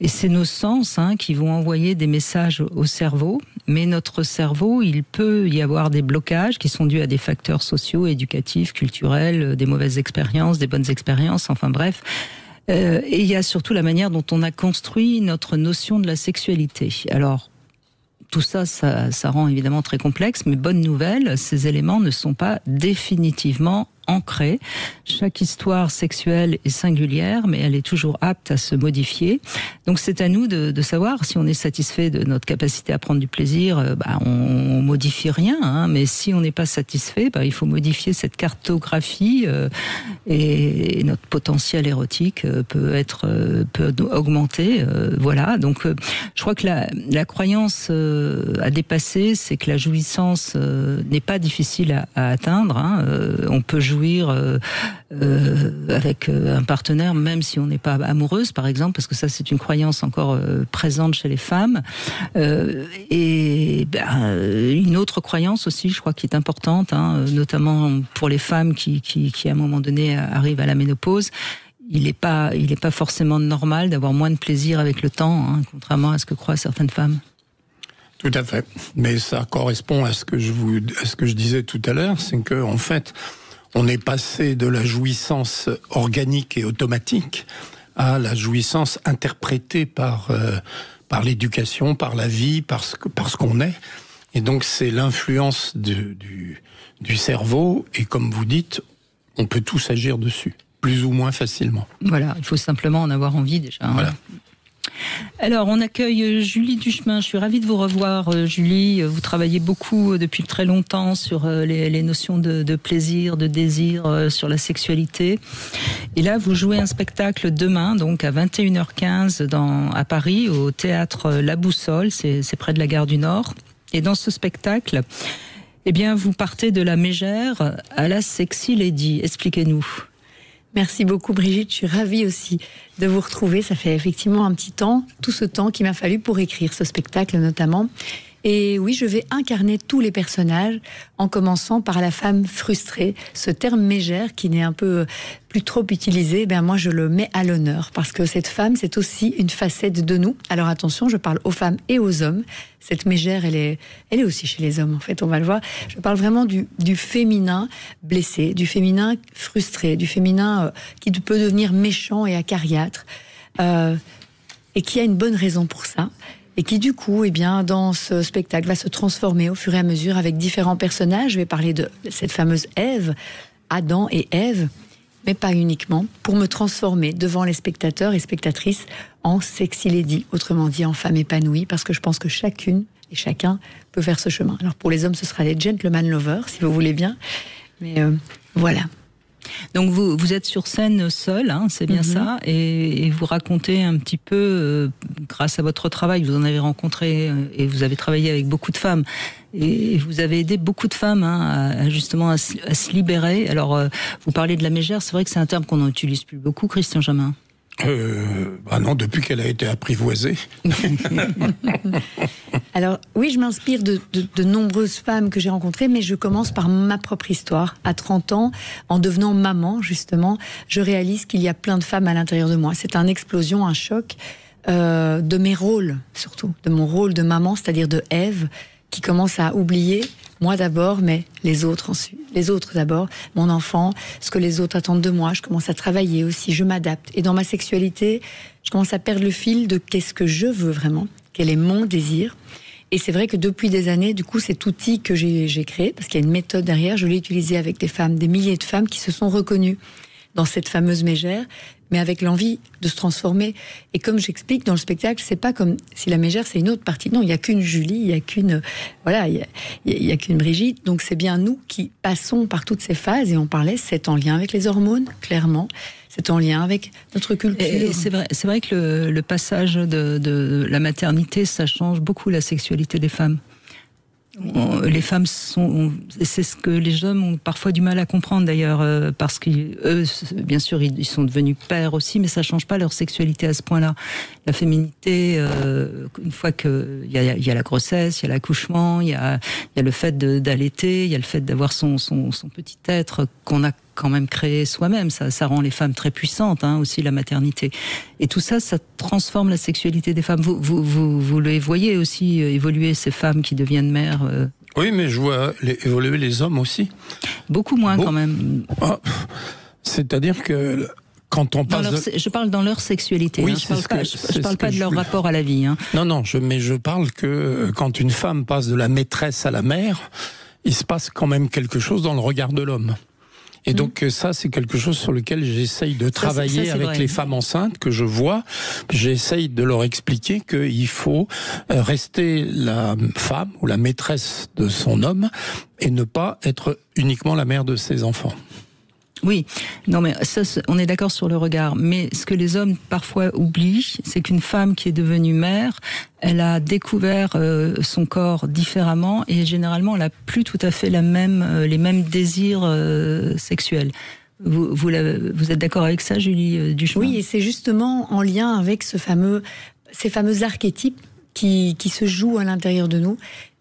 Et c'est nos sens, hein, qui vont envoyer des messages au cerveau. Mais notre cerveau, il peut y avoir des blocages qui sont dus à des facteurs sociaux, éducatifs, culturels, des mauvaises expériences, des bonnes expériences, enfin bref. Et il y a surtout la manière dont on a construit notre notion de la sexualité. Alors, tout ça, ça rend évidemment très complexe, mais bonne nouvelle, ces éléments ne sont pas définitivement ancrée. Chaque histoire sexuelle est singulière, mais elle est toujours apte à se modifier. Donc c'est à nous de savoir si on est satisfait de notre capacité à prendre du plaisir. On modifie rien, hein, mais si on n'est pas satisfait, il faut modifier cette cartographie et notre potentiel érotique peut augmenter. Voilà. Donc je crois que la croyance à dépasser, c'est que la jouissance n'est pas difficile à atteindre. Hein. On peut jouir avec un partenaire, même si on n'est pas amoureuse, par exemple, parce que ça, c'est une croyance encore présente chez les femmes. Et une autre croyance aussi, je crois, qui est importante, hein, notamment pour les femmes qui, à un moment donné, arrivent à la ménopause. Il n'est pas forcément normal d'avoir moins de plaisir avec le temps, hein, contrairement à ce que croient certaines femmes.
Tout à fait. Mais ça correspond à ce que je disais tout à l'heure, c'est que, en fait, on est passé de la jouissance organique et automatique à la jouissance interprétée par l'éducation, par la vie, par ce qu'on est. Et donc c'est l'influence du cerveau, et comme vous dites, on peut tous agir dessus, plus ou moins facilement.
Voilà, il faut simplement en avoir envie déjà.
Voilà.
Hein. Alors, on accueille Julie Duchemin. Je suis ravie de vous revoir, Julie. Vous travaillez beaucoup depuis très longtemps sur les notions de plaisir, de désir, sur la sexualité. Et là, vous jouez un spectacle demain, donc à 21h15 à Paris, au théâtre La Boussole. C'est près de la gare du Nord. Et dans ce spectacle, eh bien, vous partez de la mégère à la sexy lady. Expliquez-nous.
Merci beaucoup Brigitte, je suis ravie aussi de vous retrouver. Ça fait effectivement un petit temps, tout ce temps qu'il m'a fallu pour écrire ce spectacle notamment. Et oui, je vais incarner tous les personnages, en commençant par la femme frustrée. Ce terme mégère, qui n'est un peu plus trop utilisé, moi je le mets à l'honneur, parce que cette femme, c'est aussi une facette de nous. Alors attention, je parle aux femmes et aux hommes. Cette mégère, elle est aussi chez les hommes, en fait, on va le voir. Je parle vraiment du féminin blessé, du féminin frustré, du féminin qui peut devenir méchant et acariâtre, et qui a une bonne raison pour ça. Et qui, du coup, dans ce spectacle, va se transformer au fur et à mesure avec différents personnages. Je vais parler de cette fameuse Ève, Adam et Ève, mais pas uniquement, pour me transformer devant les spectateurs et spectatrices en sexy lady, autrement dit en femme épanouie, parce que je pense que chacune et chacun peut faire ce chemin. Alors pour les hommes, ce sera les gentleman lovers, si vous voulez bien, mais voilà.
Donc vous êtes sur scène seul, hein, c'est bien ça, et vous racontez un petit peu, grâce à votre travail, vous en avez rencontré et vous avez travaillé avec beaucoup de femmes, et vous avez aidé beaucoup de femmes justement à se libérer. Alors vous parlez de la mégère, c'est vrai que c'est un terme qu'on n'utilise plus beaucoup, Christian Jamin.
Non, depuis qu'elle a été apprivoisée.
Alors oui, je m'inspire de nombreuses femmes que j'ai rencontrées, mais je commence par ma propre histoire. À 30 ans, en devenant maman, justement, je réalise qu'il y a plein de femmes à l'intérieur de moi. C'est une explosion, un choc de mes rôles, surtout, de mon rôle de maman, c'est-à-dire de Ève, qui commence à oublier, moi d'abord, mais les autres ensuite. Les autres d'abord, mon enfant, ce que les autres attendent de moi. Je commence à travailler aussi, je m'adapte. Et dans ma sexualité, je commence à perdre le fil de qu'est-ce que je veux vraiment, quel est mon désir. Et c'est vrai que depuis des années, du coup, cet outil que j'ai créé, parce qu'il y a une méthode derrière, je l'ai utilisé avec des femmes, des milliers de femmes qui se sont reconnues dans cette fameuse mégère, mais avec l'envie de se transformer. Et comme j'explique dans le spectacle, c'est pas comme si la mégère c'est une autre partie. Non, il y a qu'une Julie, il y a qu'une il y a qu'une Brigitte. Donc c'est bien nous qui passons par toutes ces phases, et on parlait, c'est en lien avec les hormones, clairement. C'est en lien avec notre culture.
Et c'est vrai que le passage de la maternité, ça change beaucoup la sexualité des femmes. Les femmes c'est ce que les hommes ont parfois du mal à comprendre d'ailleurs, parce qu'eux, bien sûr, ils sont devenus pères aussi, mais ça change pas leur sexualité à ce point-là. La féminité, une fois qu'il y a la grossesse, il y a l'accouchement, il y a le fait d'allaiter, il y a le fait d'avoir son petit être qu'on a quand même créé soi-même. Ça rend les femmes très puissantes, aussi la maternité. Et tout ça, ça transforme la sexualité des femmes. Vous les voyez aussi évoluer, ces femmes qui deviennent mères.
Oui, mais je vois évoluer les hommes aussi.
Beaucoup moins quand même.
C'est-à-dire que quand on passe...
Je parle dans leur sexualité.
Oui,
je parle pas de leur rapport à la vie.
Non, mais je parle que quand une femme passe de la maîtresse à la mère, il se passe quand même quelque chose dans le regard de l'homme. Et donc ça, c'est quelque chose sur lequel j'essaye de travailler avec les femmes enceintes que je vois. J'essaye de leur expliquer qu'il faut rester la femme ou la maîtresse de son homme et ne pas être uniquement la mère de ses enfants.
Oui, non mais ça, on est d'accord sur le regard. Mais ce que les hommes parfois oublient, c'est qu'une femme qui est devenue mère, elle a découvert son corps différemment et généralement elle n'a plus tout à fait les mêmes désirs sexuels. Vous êtes d'accord avec ça, Julie Duchemin ?
Oui, et c'est justement en lien avec ces fameux archétypes qui se jouent à l'intérieur de nous.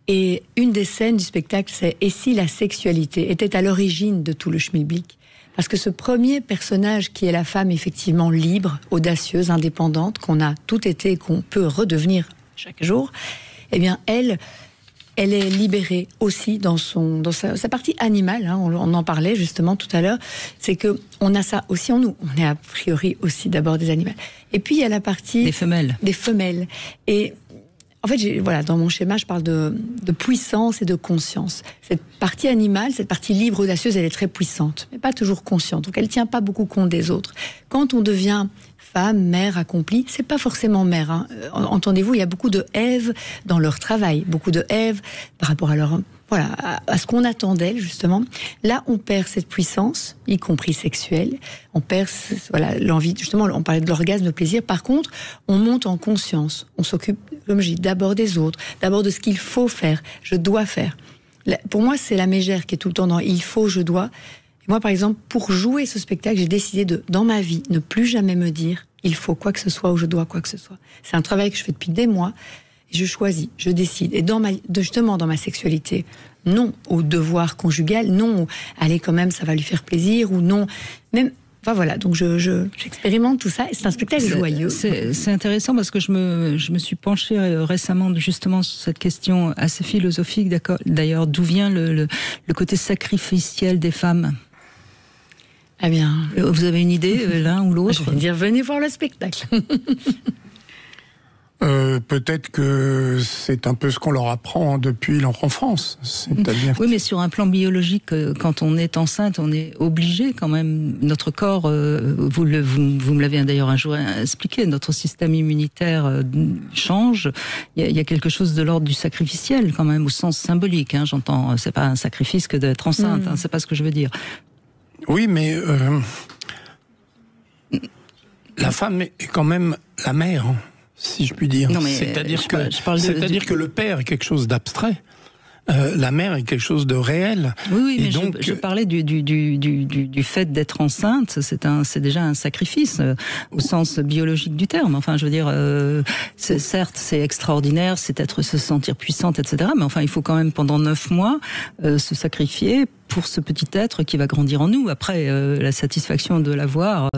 Et une des scènes du spectacle, c'est « Et si la sexualité était à l'origine de tout le schmilblick ?» Parce que ce premier personnage qui est la femme effectivement libre, audacieuse, indépendante, qu'on a tout été et qu'on peut redevenir chaque jour, eh bien elle est libérée aussi dans sa partie animale, on en parlait justement tout à l'heure, c'est que on a ça aussi en nous, on est a priori aussi d'abord des animaux. Et puis il y a la partie...
Des femelles.
Et en fait, dans mon schéma, je parle de puissance et de conscience. Cette partie animale, cette partie libre, audacieuse, elle est très puissante, mais pas toujours consciente. Donc, elle tient pas beaucoup compte des autres. Quand on devient femme, mère accomplie, c'est pas forcément mère. Entendez-vous, il y a beaucoup de Ève dans leur travail, beaucoup de Ève par rapport à leur... à ce qu'on attend d'elle, justement. Là, on perd cette puissance, y compris sexuelle. On perd, l'envie, justement, on parlait de l'orgasme, le plaisir. Par contre, on monte en conscience. On s'occupe, comme je dis, d'abord des autres, d'abord de ce qu'il faut faire, je dois faire. Pour moi, c'est la mégère qui est tout le temps dans « il faut, je dois ». Et moi, par exemple, pour jouer ce spectacle, j'ai décidé dans ma vie, ne plus jamais me dire « il faut quoi que ce soit » ou « je dois quoi que ce soit ». C'est un travail que je fais depuis des mois. Je choisis, je décide. Et justement, dans ma sexualité, non au devoir conjugal, non, allez quand même, ça va lui faire plaisir, ou non, même... Enfin voilà, donc j'expérimente tout ça, et c'est un spectacle joyeux.
C'est intéressant parce que je me suis penchée récemment justement sur cette question assez philosophique, d'ailleurs, d'où vient le côté sacrificiel des femmes.
Eh bien...
Vous avez une idée, l'un ou l'autre ?
Je vais dire, venez voir le spectacle.
Peut-être que c'est un peu ce qu'on leur apprend depuis leur enfance. C'est-à-dire...
Oui, mais sur un plan biologique, quand on est enceinte, on est obligé quand même. Notre corps, vous me l'avez d'ailleurs un jour expliqué, notre système immunitaire change. Il y a quelque chose de l'ordre du sacrificiel quand même, au sens symbolique. J'entends, c'est pas un sacrifice que d'être enceinte, c'est pas ce que je veux dire.
Oui, mais la femme est quand même la mère. Si je puis dire. C'est-à-dire que le père est quelque chose d'abstrait. La mère est quelque chose de réel.
Oui, mais donc... je parlais du fait d'être enceinte. C'est déjà un sacrifice au sens biologique du terme. Enfin, je veux dire, certes, c'est extraordinaire, se sentir puissante, etc. Mais enfin, il faut quand même pendant 9 mois se sacrifier pour ce petit être qui va grandir en nous. Après, la satisfaction de l'avoir.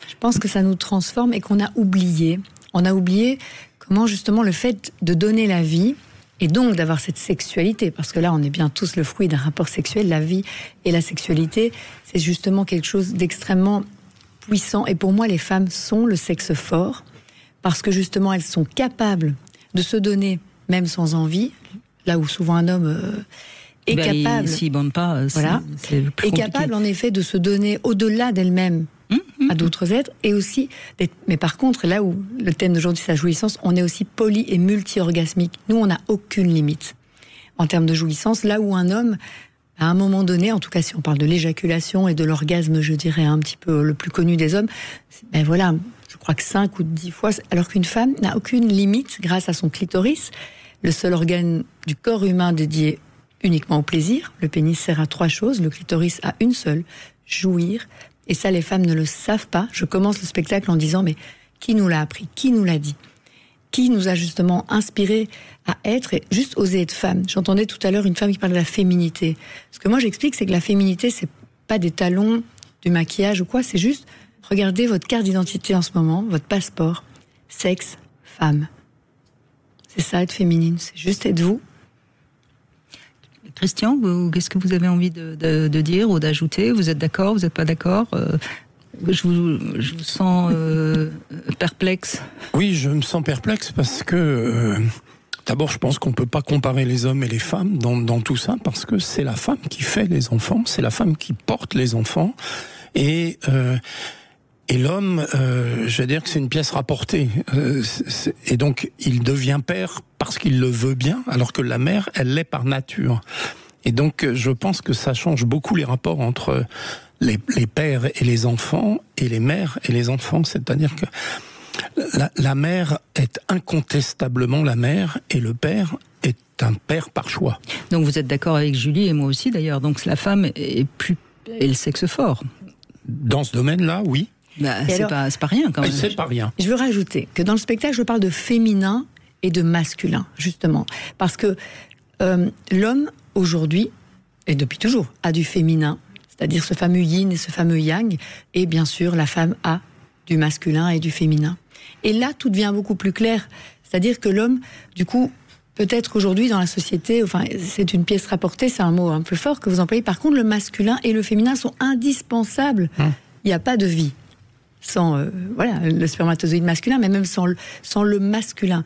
Je pense que ça nous transforme et qu'on a oublié. On a oublié comment justement le fait de donner la vie et donc d'avoir cette sexualité, parce que là on est bien tous le fruit d'un rapport sexuel, la vie et la sexualité, c'est justement quelque chose d'extrêmement puissant. Et pour moi, les femmes sont le sexe fort parce que justement elles sont capables de se donner même sans envie, là où souvent un homme est capable.
S'il bande pas,
voilà,
c'est plus compliqué.
Capable en effet de se donner au-delà d'elle-même. À d'autres êtres, et aussi, mais par contre, là où le thème d'aujourd'hui c'est la jouissance, on est aussi poly et multi-orgasmique. Nous, on n'a aucune limite en termes de jouissance, là où un homme, à un moment donné, en tout cas si on parle de l'éjaculation et de l'orgasme, je dirais un petit peu le plus connu des hommes, ben voilà, je crois que 5 ou 10 fois, alors qu'une femme n'a aucune limite grâce à son clitoris. le seul organe du corps humain dédié uniquement au plaisir. Le pénis sert à 3 choses, le clitoris à une seule, jouir. Et ça, les femmes ne le savent pas. Je commence le spectacle en disant, mais qui nous l'a appris? Qui nous l'a dit? Qui nous a justement inspiré à être et juste oser être femme? J'entendais tout à l'heure une femme qui parlait de la féminité. Ce que moi j'explique, c'est que la féminité, c'est pas des talons, du maquillage ou quoi, c'est juste, regardez votre carte d'identité en ce moment, votre passeport, sexe, femme. C'est ça, être féminine, c'est juste être vous.
Christian, qu'est-ce que vous avez envie de dire ou d'ajouter? Vous êtes d'accord, vous n'êtes pas d'accord? Je vous sens perplexe.
Oui, je me sens perplexe parce que d'abord, je pense qu'on ne peut pas comparer les hommes et les femmes dans tout ça, parce que c'est la femme qui fait les enfants, c'est la femme qui porte les enfants, et l'homme, je veux dire que c'est une pièce rapportée, et donc il devient père parce qu'il le veut bien, alors que la mère, elle l'est par nature. Et donc, je pense que ça change beaucoup les rapports entre les pères et les enfants, et les mères et les enfants. C'est-à-dire que la mère est incontestablement la mère, et le père est un père par choix.
Donc vous êtes d'accord avec Julie, et moi aussi d'ailleurs. Donc la femme est le sexe fort.
Dans ce domaine-là, oui.
C'est pas rien quand même.
C'est pas rien.
Je veux rajouter que dans le spectacle, je parle de féminin et de masculin, justement. Parce que l'homme, aujourd'hui, et depuis toujours, a du féminin, c'est-à-dire ce fameux yin et ce fameux yang, et bien sûr, la femme a du masculin et du féminin. Et là, tout devient beaucoup plus clair. C'est-à-dire que l'homme, du coup, peut-être aujourd'hui dans la société, enfin, c'est une pièce rapportée, c'est un mot un peu fort que vous employez. Par contre, le masculin et le féminin sont indispensables. Il n'y a pas de vie sans le spermatozoïde masculin, mais même sans le masculin.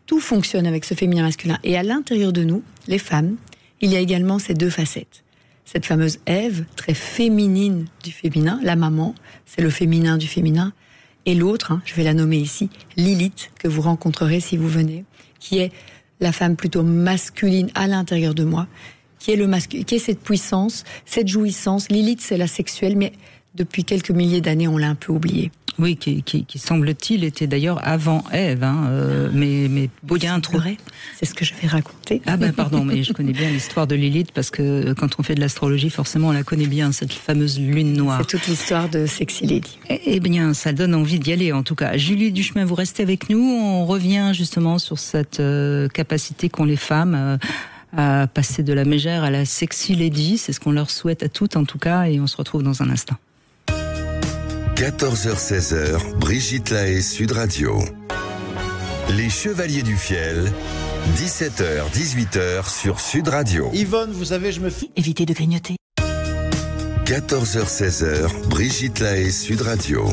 Tout fonctionne avec ce féminin masculin. Et à l'intérieur de nous, les femmes, il y a également ces 2 facettes. Cette fameuse Ève, très féminine du féminin, la maman, c'est le féminin du féminin. Et l'autre, je vais la nommer ici, Lilith, que vous rencontrerez si vous venez, qui est la femme plutôt masculine à l'intérieur de moi, qui est cette puissance, cette jouissance. Lilith, c'est la sexuelle, mais depuis quelques milliers d'années, on l'a un peu oubliée.
Oui, qui semble-t-il était d'ailleurs avant Ève, mais Baudin trouverait.
C'est ce que je vais raconter.
Ah ben pardon, mais je connais bien l'histoire de Lilith, parce que quand on fait de l'astrologie, forcément on la connaît bien, cette fameuse lune noire.
C'est toute l'histoire de Sexy Lady.
Eh bien, ça donne envie d'y aller en tout cas. Julie Duchemin, vous restez avec nous, on revient justement sur cette capacité qu'ont les femmes à passer de la mégère à la Sexy Lady, c'est ce qu'on leur souhaite à toutes en tout cas, et on se retrouve dans un instant.
14h-16h, Brigitte Lahaie, Sud Radio. Les Chevaliers du Fiel, 17h-18h sur Sud Radio.
Yvonne, vous savez, je me fie.
Évitez de grignoter.
14h-16h, Brigitte Lahaie, Sud Radio.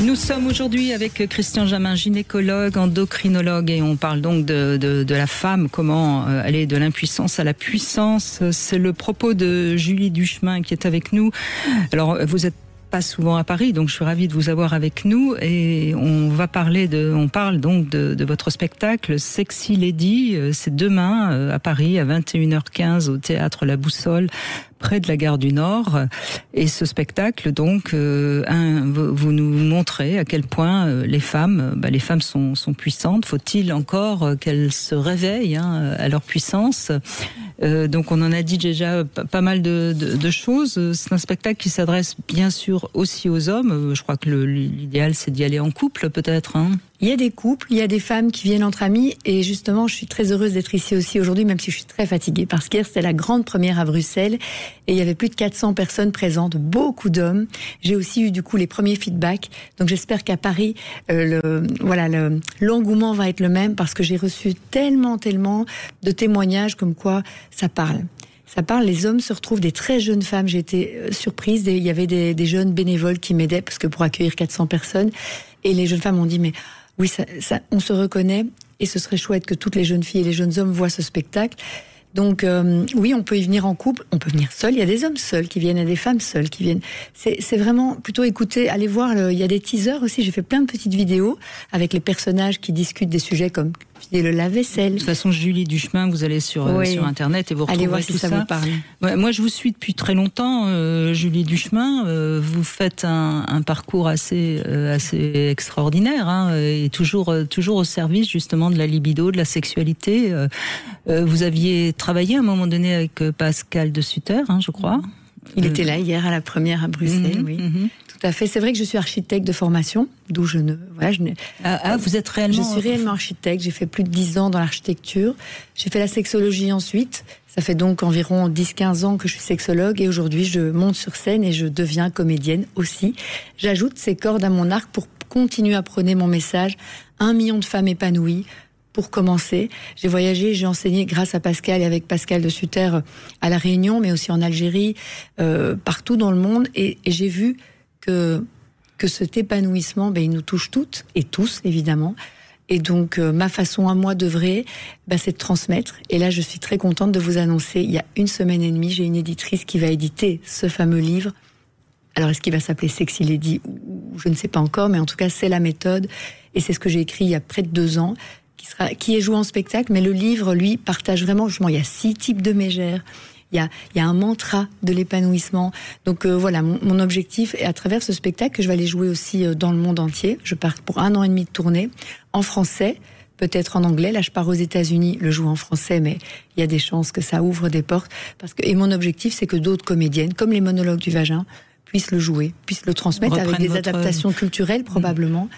Nous sommes aujourd'hui avec Christian Jamin, gynécologue, endocrinologue, et on parle donc de la femme, comment aller de l'impuissance à la puissance. C'est le propos de Julie Duchemin qui est avec nous. Alors, vous êtes pas souvent à Paris, donc je suis ravie de vous avoir avec nous, et on parle donc de votre spectacle Sexy Lady. C'est demain à Paris à 21h15 au théâtre La Boussole, près de la gare du Nord. Et ce spectacle, donc, vous nous montrez à quel point les femmes sont puissantes. Faut-il encore qu'elles se réveillent à leur puissance? Donc on en a dit déjà pas mal de choses. C'est un spectacle qui s'adresse bien sûr aussi aux hommes. Je crois que l'idéal c'est d'y aller en couple peut-être.
Il y a des couples, il y a des femmes qui viennent entre amis, et justement je suis très heureuse d'être ici aussi aujourd'hui, même si je suis très fatiguée, parce qu'hier c'était la grande première à Bruxelles et il y avait plus de 400 personnes présentes, beaucoup d'hommes. J'ai aussi eu du coup les premiers feedbacks, donc j'espère qu'à Paris l'engouement va être le même, parce que j'ai reçu tellement de témoignages comme quoi ça parle. Ça parle, les hommes se retrouvent, des très jeunes femmes. J'ai été surprise, il y avait des jeunes bénévoles qui m'aidaient, parce que pour accueillir 400 personnes, et les jeunes femmes ont dit, mais oui, on se reconnaît, et ce serait chouette que toutes les jeunes filles et les jeunes hommes voient ce spectacle. Donc oui, on peut y venir en couple, on peut venir seul, il y a des hommes seuls qui viennent, il y a des femmes seules qui viennent. C'est vraiment plutôt écouter, allez voir, il y a des teasers aussi, j'ai fait plein de petites vidéos avec les personnages qui discutent des sujets comme je dis le lave-vaisselle.
De toute façon, Julie Duchemin, vous allez sur Internet et vous retrouverez
voir si
tout
ça vous parle.
Ouais, moi, je vous suis depuis très longtemps, Julie Duchemin. Vous faites un parcours assez extraordinaire, hein, et toujours au service justement de la libido, de la sexualité. Vous aviez travaillé à un moment donné avec Pascal de Sutter, hein, je crois.
Il était là hier à la première à Bruxelles, oui. Tout à fait. C'est vrai que je suis architecte de formation, d'où je ne...
vous êtes réellement...
Je suis réellement architecte. J'ai fait plus de 10 ans dans l'architecture. J'ai fait la sexologie ensuite. Ça fait donc environ 10-15 ans que je suis sexologue. Et aujourd'hui, je monte sur scène et je deviens comédienne aussi. J'ajoute ces cordes à mon arc pour continuer à prôner mon message. 1 million de femmes épanouies. Pour commencer, j'ai voyagé, j'ai enseigné grâce à Pascal et avec Pascal de Sutter à La Réunion, mais aussi en Algérie, partout dans le monde. Et j'ai vu que cet épanouissement, il nous touche toutes et tous, évidemment. Et donc, ma façon à moi d'œuvrer, c'est de transmettre. Et là, je suis très contente de vous annoncer, il y a 1 semaine et demie, j'ai une éditrice qui va éditer ce fameux livre. Alors, est-ce qu'il va s'appeler Sexy Lady ou je ne sais pas encore, mais en tout cas, c'est la méthode. Et c'est ce que j'ai écrit il y a près de 2 ans. Qui est joué en spectacle, mais le livre, lui, partage vraiment, justement, il y a 6 types de mégères, il y a un mantra de l'épanouissement. Donc voilà, mon objectif, et à travers ce spectacle, que je vais aller jouer aussi dans le monde entier, je pars pour 1 an et demi de tournée, en français, peut-être en anglais, là je pars aux États-Unis, le joue en français, mais il y a des chances que ça ouvre des portes, et mon objectif, c'est que d'autres comédiennes, comme les monologues du vagin, puissent le jouer, puissent le transmettre avec des adaptations culturelles, probablement.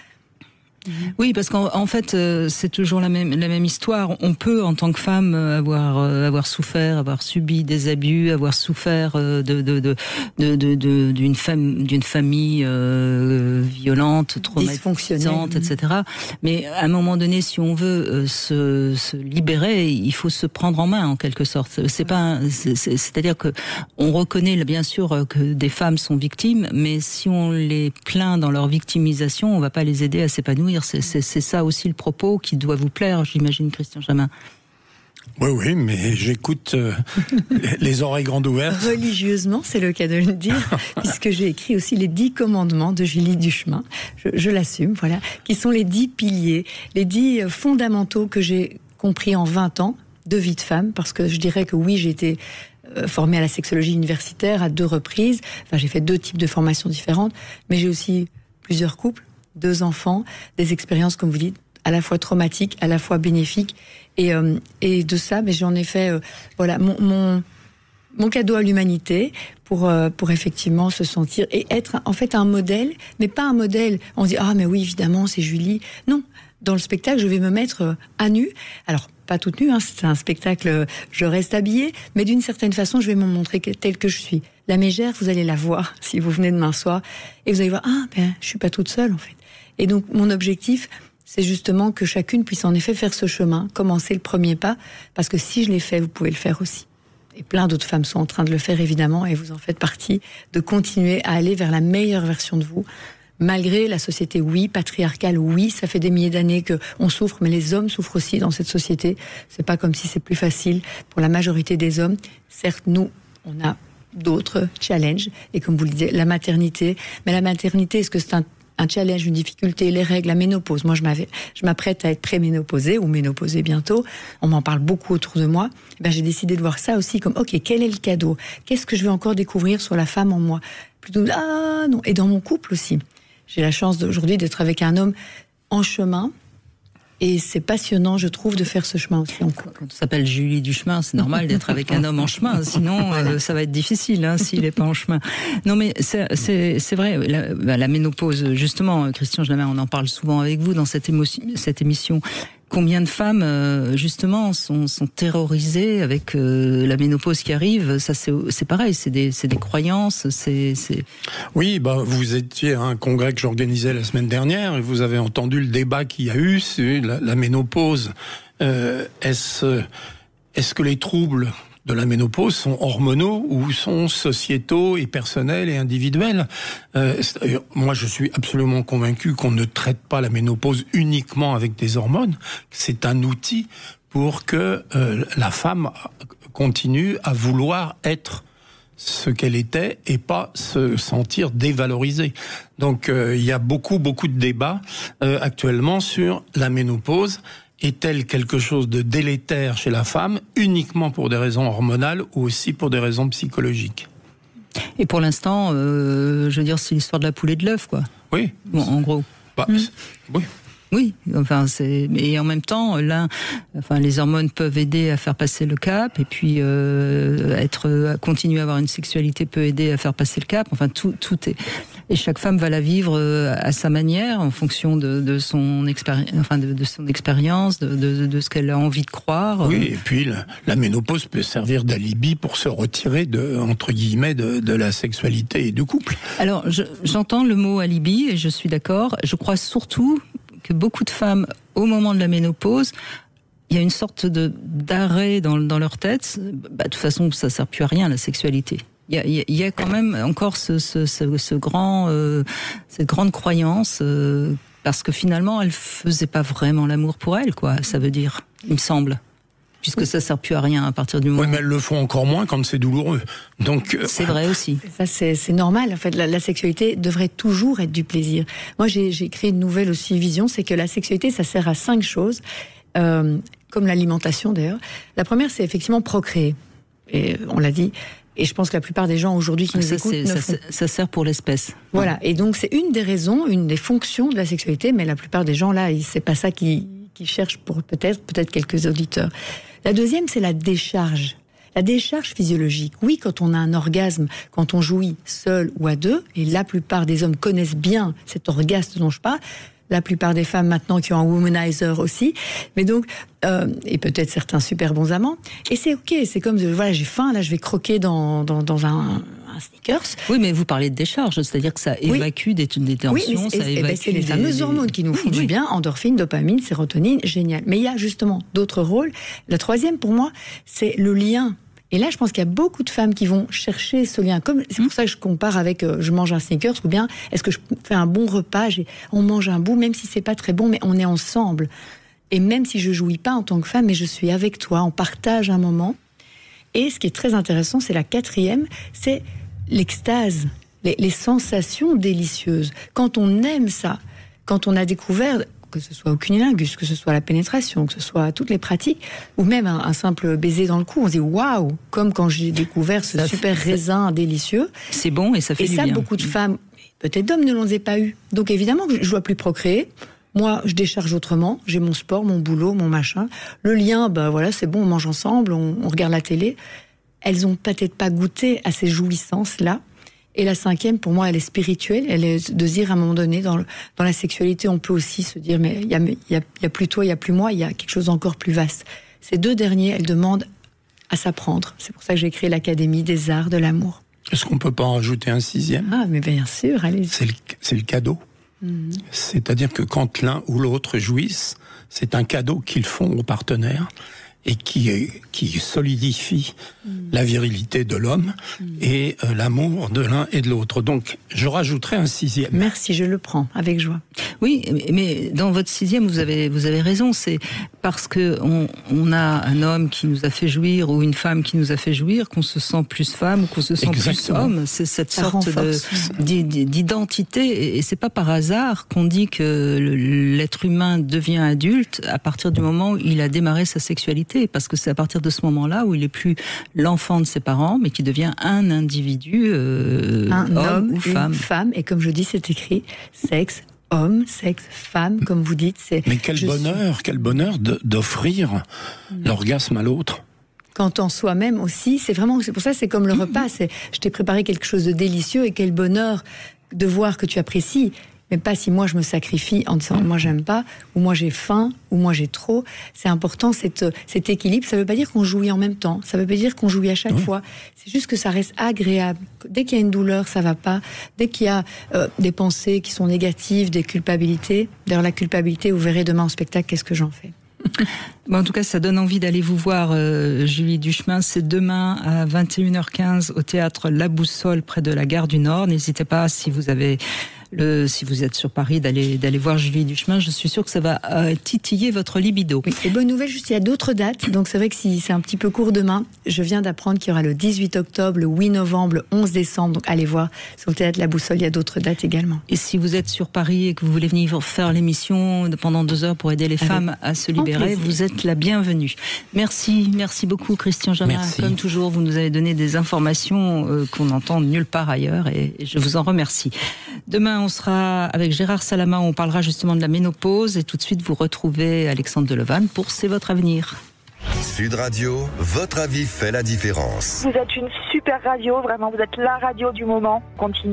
Oui, parce qu'en fait, c'est toujours la même histoire. On peut, en tant que femme, avoir souffert, avoir subi des abus, avoir souffert d'une famille violente, traumatisante, etc. Mais à un moment donné, si on veut se libérer, il faut se prendre en main, en quelque sorte. C'est-à-dire que on reconnaît bien sûr que des femmes sont victimes, mais si on les plaint dans leur victimisation, on va pas les aider à s'épanouir. C'est ça aussi le propos qui doit vous plaire, j'imagine, Christian Jamin.
Oui, mais j'écoute les oreilles grandes ouvertes.
Religieusement, c'est le cas de le dire, puisque j'ai écrit aussi les 10 commandements de Julie Duchemin, je l'assume, voilà, qui sont les 10 piliers, les 10 fondamentaux que j'ai compris en 20 ans de vie de femme, parce que je dirais que oui, j'ai été formée à la sexologie universitaire à 2 reprises, enfin j'ai fait 2 types de formations différentes, mais j'ai aussi plusieurs couples, 2 enfants, des expériences, comme vous dites, à la fois traumatiques, à la fois bénéfiques. Et de ça, mais j'en ai fait mon cadeau à l'humanité pour effectivement se sentir et être en fait un modèle, mais pas un modèle. On se dit mais oui évidemment c'est Julie. Non, dans le spectacle je vais me mettre à nu. Alors pas toute nue, c'est un spectacle, je reste habillée, mais d'une certaine façon je vais me montrer telle que je suis. La mégère, vous allez la voir si vous venez demain soir et vous allez voir je suis pas toute seule en fait. Et donc mon objectif, c'est justement que chacune puisse en effet faire ce chemin, commencer le premier pas, parce que si je l'ai fait, vous pouvez le faire aussi. Et plein d'autres femmes sont en train de le faire évidemment, et vous en faites partie, de continuer à aller vers la meilleure version de vous, malgré la société, oui, patriarcale, oui, ça fait des milliers d'années qu'on souffre, mais les hommes souffrent aussi dans cette société. C'est pas comme si c'est plus facile pour la majorité des hommes. Certes, nous, on a d'autres challenges, et comme vous le disiez, la maternité. Mais la maternité, est-ce que c'est un challenge, une difficulté, les règles, la ménopause. Moi, je m'apprête à être préménopausée ou ménopausée bientôt. On m'en parle beaucoup autour de moi. J'ai décidé de voir ça aussi comme, ok, quel est le cadeau? Qu'est-ce que je vais encore découvrir sur la femme en moi? Plutôt, non. Et dans mon couple aussi. J'ai la chance aujourd'hui d'être avec un homme en chemin. Et c'est passionnant, je trouve, de faire ce chemin aussi en couple.
Quand on s'appelle Julie Duchemin, c'est normal d'être avec un homme en chemin. Sinon, ça va être difficile s'il n'est pas en chemin. Non, mais c'est vrai. La ménopause, justement, Christian Jamin, on en parle souvent avec vous dans cette émission. Combien de femmes, justement, sont terrorisées avec la ménopause qui arrive? Ça, c'est pareil, c'est des croyances,
Oui, vous étiez à un congrès que j'organisais la semaine dernière et vous avez entendu le débat qu'il y a eu sur la ménopause. Est-ce que les troubles de la ménopause sont hormonaux ou sont sociétaux et personnels et individuels? Moi, je suis absolument convaincu qu'on ne traite pas la ménopause uniquement avec des hormones. C'est un outil pour que la femme continue à vouloir être ce qu'elle était et pas se sentir dévalorisée. Donc, il y a beaucoup de débats actuellement sur la ménopause. est-elle quelque chose de délétère chez la femme, uniquement pour des raisons hormonales ou aussi pour des raisons psychologiques?
Et pour l'instant, je veux dire, c'est l'histoire de la poule et de l'œuf, quoi.
Oui.
Bon, en gros.
Oui.
Oui, enfin mais en même temps, les hormones peuvent aider à faire passer le cap, et puis continuer à avoir une sexualité peut aider à faire passer le cap. Enfin, tout est, et chaque femme va la vivre à sa manière, en fonction de son expérience, de son expérience, de ce qu'elle a envie de croire.
Oui, et puis la ménopause peut servir d'alibi pour se retirer entre guillemets de la sexualité et du couple.
Alors, j'entends le mot alibi et je suis d'accord. Je crois surtout que beaucoup de femmes, au moment de la ménopause, il y a une sorte d'arrêt dans leur tête. De toute façon, ça sert plus à rien, la sexualité. Il y a quand même encore cette grande croyance, parce que finalement, elle faisait pas vraiment l'amour pour elle, quoi. Ça veut dire, il me semble. Puisque ça sert plus à rien à partir du moment.
Oui, mais elles le font encore moins quand c'est douloureux. Donc
c'est vrai aussi.
Ça, c'est normal. En fait, la sexualité devrait toujours être du plaisir. Moi, j'ai créé une nouvelle aussi vision, c'est que la sexualité, ça sert à 5 choses, comme l'alimentation d'ailleurs. La première, c'est effectivement procréer. Et on l'a dit. Et je pense que la plupart des gens aujourd'hui qui nous écoutent
ça sert pour l'espèce.
Voilà. Et donc c'est une des raisons, une des fonctions de la sexualité, mais la plupart des gens là, c'est pas ça qu'ils cherchent pour peut-être quelques auditeurs. La deuxième, c'est la décharge. La décharge physiologique. Oui, quand on a un orgasme, quand on jouit seul ou à deux, et la plupart des hommes connaissent bien cet orgasme dont je parle, la plupart des femmes maintenant qui ont un womanizer aussi, mais donc, et peut-être certains super bons amants, et c'est ok, c'est comme, voilà, j'ai faim, là je vais croquer dans un Snickers.
Oui, mais vous parlez de décharge, c'est-à-dire que ça évacue des tensions,
oui,
ça évacue
c'est les fameuses hormones qui nous font du bien, endorphine, dopamine, sérotonine, génial. Mais il y a justement d'autres rôles. La troisième, pour moi, c'est le lien. Et là, je pense qu'il y a beaucoup de femmes qui vont chercher ce lien. C'est pour ça que je compare avec je mange un Snickers, ou bien est-ce que je fais un bon repas, on mange un bout, même si c'est pas très bon, mais on est ensemble. Et même si je jouis pas en tant que femme, mais je suis avec toi, on partage un moment. Et ce qui est très intéressant, c'est la quatrième, c'est l'extase, les sensations délicieuses. Quand on aime ça, quand on a découvert, que ce soit au cunnilingus, que ce soit la pénétration, que ce soit toutes les pratiques, ou même un simple baiser dans le cou, on se dit waouh, comme quand j'ai découvert ce super raisin délicieux.
C'est bon et ça fait du bien.
Et ça, beaucoup de femmes, peut-être d'hommes, ne l'ont pas eu. Donc évidemment, je ne dois plus procréer. Moi, je décharge autrement. J'ai mon sport, mon boulot, mon machin. Le lien, voilà, c'est bon, on mange ensemble, on regarde la télé. Elles n'ont peut-être pas goûté à ces jouissances-là. Et la cinquième, pour moi, elle est spirituelle. Elle est de dire à un moment donné, dans la sexualité, on peut aussi se dire, mais il y a plus toi, il y a plus moi, il y a quelque chose d'encore plus vaste. Ces deux derniers, elles demandent à s'apprendre. C'est pour ça que j'ai créé l'Académie des Arts de l'amour.
Est-ce qu'on peut pas en rajouter un sixième?
Ah, mais bien sûr, allez-y.
C'est le cadeau. C'est-à-dire que quand l'un ou l'autre jouissent, c'est un cadeau qu'ils font aux partenaires et qui solidifie la virilité de l'homme et l'amour de l'un et de l'autre. Donc, je rajouterai un sixième.
Merci, je le prends avec joie.
Oui, mais dans votre sixième, vous avez raison. C'est parce que on a un homme qui nous a fait jouir ou une femme qui nous a fait jouir qu'on se sent plus femme ou qu'on se sent plus homme. C'est cette sorte d'identité. Et c'est pas par hasard qu'on dit que l'être humain devient adulte à partir du moment où il a démarré sa sexualité. Parce que c'est à partir de ce moment-là où il est plus l'enfant de ses parents, mais qui devient un individu,
un homme
ou femme.
Une femme. Et comme je dis, c'est écrit sexe. Homme, sexe, femme, comme vous dites.
Mais quel bonheur d'offrir l'orgasme à l'autre.
Quand en soi-même aussi, c'est pour ça, c'est comme le repas. Je t'ai préparé quelque chose de délicieux et quel bonheur de voir que tu apprécies. Mais pas si moi je me sacrifie en disant moi j'aime pas, ou moi j'ai faim, ou moi j'ai trop. C'est important cet équilibre. Ça veut pas dire qu'on jouit en même temps. Ça veut pas dire qu'on jouit à chaque fois. C'est juste que ça reste agréable. Dès qu'il y a une douleur, ça va pas. Dès qu'il y a des pensées qui sont négatives, des culpabilités. D'ailleurs la culpabilité, vous verrez demain au spectacle, qu'est-ce que j'en fais.
En tout cas, ça donne envie d'aller vous voir, Julie Duchemin. C'est demain à 21h15 au théâtre La Boussole, près de la gare du Nord. N'hésitez pas, si vous avez si vous êtes sur Paris, d'aller voir Julie Duchemin. Je suis sûre que ça va titiller votre libido.
Oui. Et bonne nouvelle, juste il y a d'autres dates, donc c'est vrai que si c'est un petit peu court demain, je viens d'apprendre qu'il y aura le 18 octobre, le 8 novembre, le 11 décembre, donc allez voir sur le Théâtre La Boussole, il y a d'autres dates également.
Et si vous êtes sur Paris et que vous voulez venir faire l'émission pendant 2 heures pour aider les femmes à se libérer, vous êtes la bienvenue. Merci beaucoup Christian Jamin. Comme toujours, vous nous avez donné des informations qu'on n'entend nulle part ailleurs et je vous en remercie. Demain, on sera avec Gérard Salama, on parlera justement de la ménopause et tout de suite vous retrouvez Alexandre Delevanne pour C'est votre avenir.
Sud Radio, votre avis fait la différence.
Vous êtes une super radio, vraiment, vous êtes la radio du moment. Continuez.